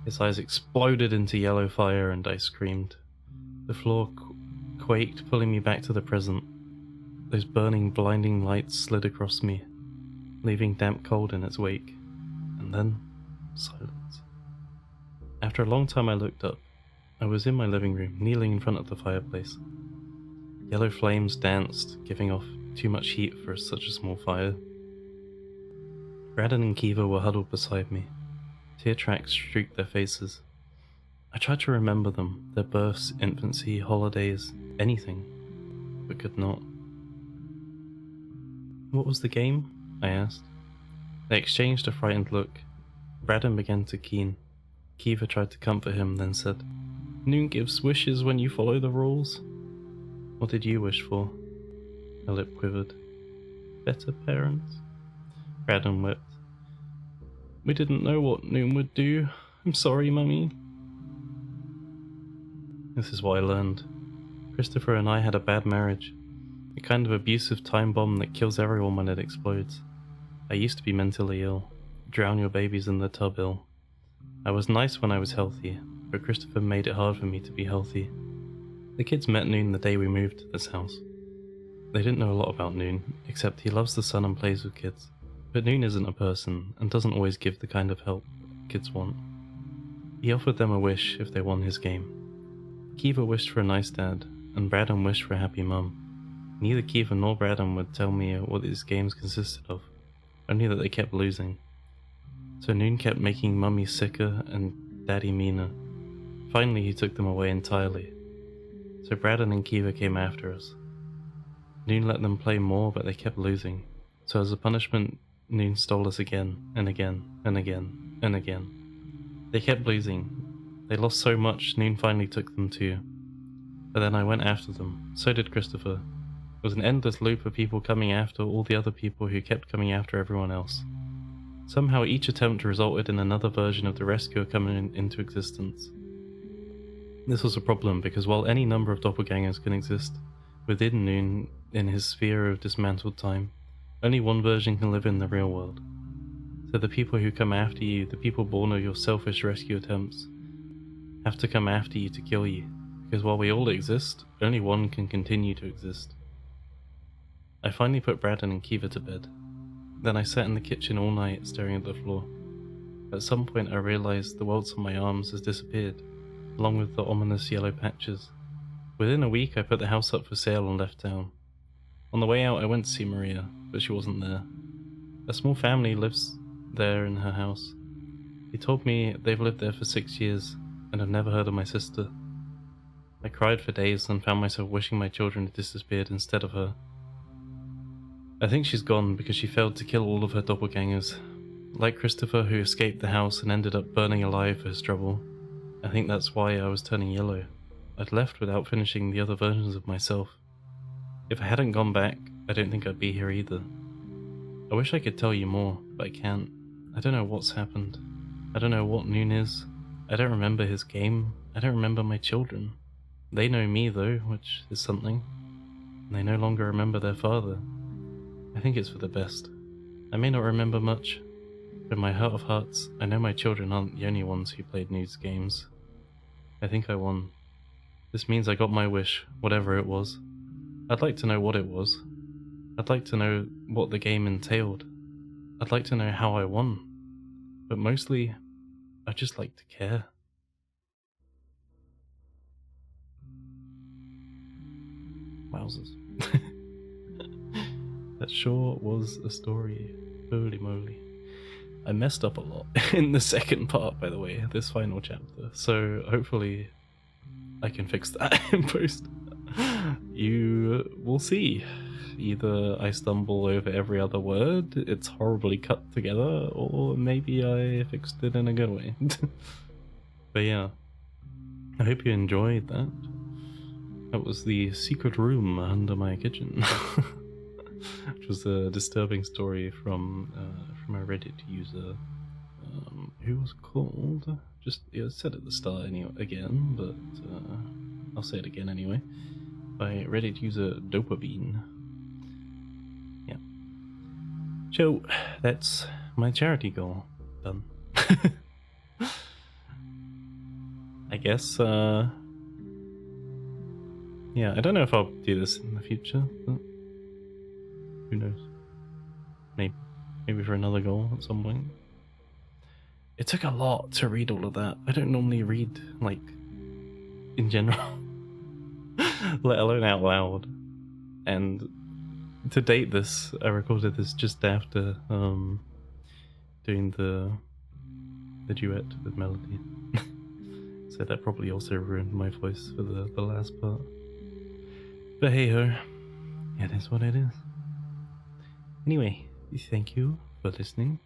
S1: His eyes exploded into yellow fire and I screamed. The floor quaked, pulling me back to the present. Those burning, blinding lights slid across me, leaving damp cold in its wake. And then, silence. After a long time I looked up. I was in my living room, kneeling in front of the fireplace. Yellow flames danced, giving off too much heat for such a small fire. Braden and Kiva were huddled beside me. Tear tracks streaked their faces. I tried to remember them, their births, infancy, holidays, anything, but could not. "What was the game?" I asked. They exchanged a frightened look. Braden began to keen. Kiva tried to comfort him, then said, "Noon gives wishes when you follow the rules." "What did you wish for?" Her lip quivered. "Better parents." Braden wept. "We didn't know what Noon would do. I'm sorry, Mummy." This is what I learned. Christopher and I had a bad marriage. A kind of abusive time bomb that kills everyone when it explodes. I used to be mentally ill. Drown your babies in the tub ill. I was nice when I was healthy, but Christopher made it hard for me to be healthy. The kids met Noon the day we moved to this house. They didn't know a lot about Noon, except he loves the sun and plays with kids. But Noon isn't a person, and doesn't always give the kind of help kids want. He offered them a wish if they won his game. Kiva wished for a nice dad, and Braden wished for a happy mum. Neither Kiva nor Braden would tell me what these games consisted of, only that they kept losing. So Noon kept making Mummy sicker and Daddy meaner. Finally he took them away entirely. So Braden and Kiva came after us. Noon let them play more, but they kept losing. So as a punishment, Noon stole us again, and again, and again, and again. They kept losing. They lost so much, Noon finally took them too. But then I went after them. So did Christopher. It was an endless loop of people coming after all the other people who kept coming after everyone else. Somehow each attempt resulted in another version of the rescuer coming into existence. This was a problem because while any number of doppelgangers can exist within Noon in his sphere of dismantled time, only one version can live in the real world. So the people who come after you, the people born of your selfish rescue attempts, have to come after you to kill you, because while we all exist, only one can continue to exist. I finally put Braden and Kiva to bed. Then I sat in the kitchen all night staring at the floor. At some point I realized the welts on my arms has disappeared, along with the ominous yellow patches. Within a week I put the house up for sale and left town. On the way out I went to see Maria, but she wasn't there. A small family lives there in her house. He told me they've lived there for 6 years and have never heard of my sister. I cried for days and found myself wishing my children had disappeared instead of her. I think she's gone because she failed to kill all of her doppelgangers. Like Christopher, who escaped the house and ended up burning alive for his trouble. I think that's why I was turning yellow. I'd left without finishing the other versions of myself. If I hadn't gone back, I don't think I'd be here either. I wish I could tell you more, but I can't. I don't know what's happened. I don't know what Noon is. I don't remember his game. I don't remember my children. They know me though, which is something. And they no longer remember their father. I think it's for the best. I may not remember much, but in my heart of hearts, I know my children aren't the only ones who played Noon's games. I think I won. This means I got my wish, whatever it was. I'd like to know what it was. I'd like to know what the game entailed. I'd like to know how I won. But mostly, I'd just like to care. Wowzers. That sure was a story. Holy moly. I messed up a lot in the second part, by the way, this final chapter. So hopefully I can fix that in post. You will see. Either I stumble over every other word, it's horribly cut together, or maybe I fixed it in a good way. But yeah, I hope you enjoyed that. That was the secret room under my kitchen. Which was a disturbing story from a Reddit user who was called, just said at the start again, but I'll say it again anyway. By Reddit user Dopamine. Yeah. So, that's my charity goal. Done. I guess, yeah, I don't know if I'll do this in the future, but who knows? Maybe for another goal at some point. It took a lot to read all of that. I don't normally read, like, in general, let alone out loud. And to date this, I recorded this just after doing the duet with Melody. So that probably also ruined my voice for the last part. But hey ho, it is what it is. Anyway, thank you for listening.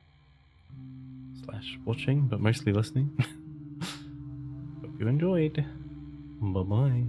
S1: / watching, but mostly listening. Hope you enjoyed. Bye bye.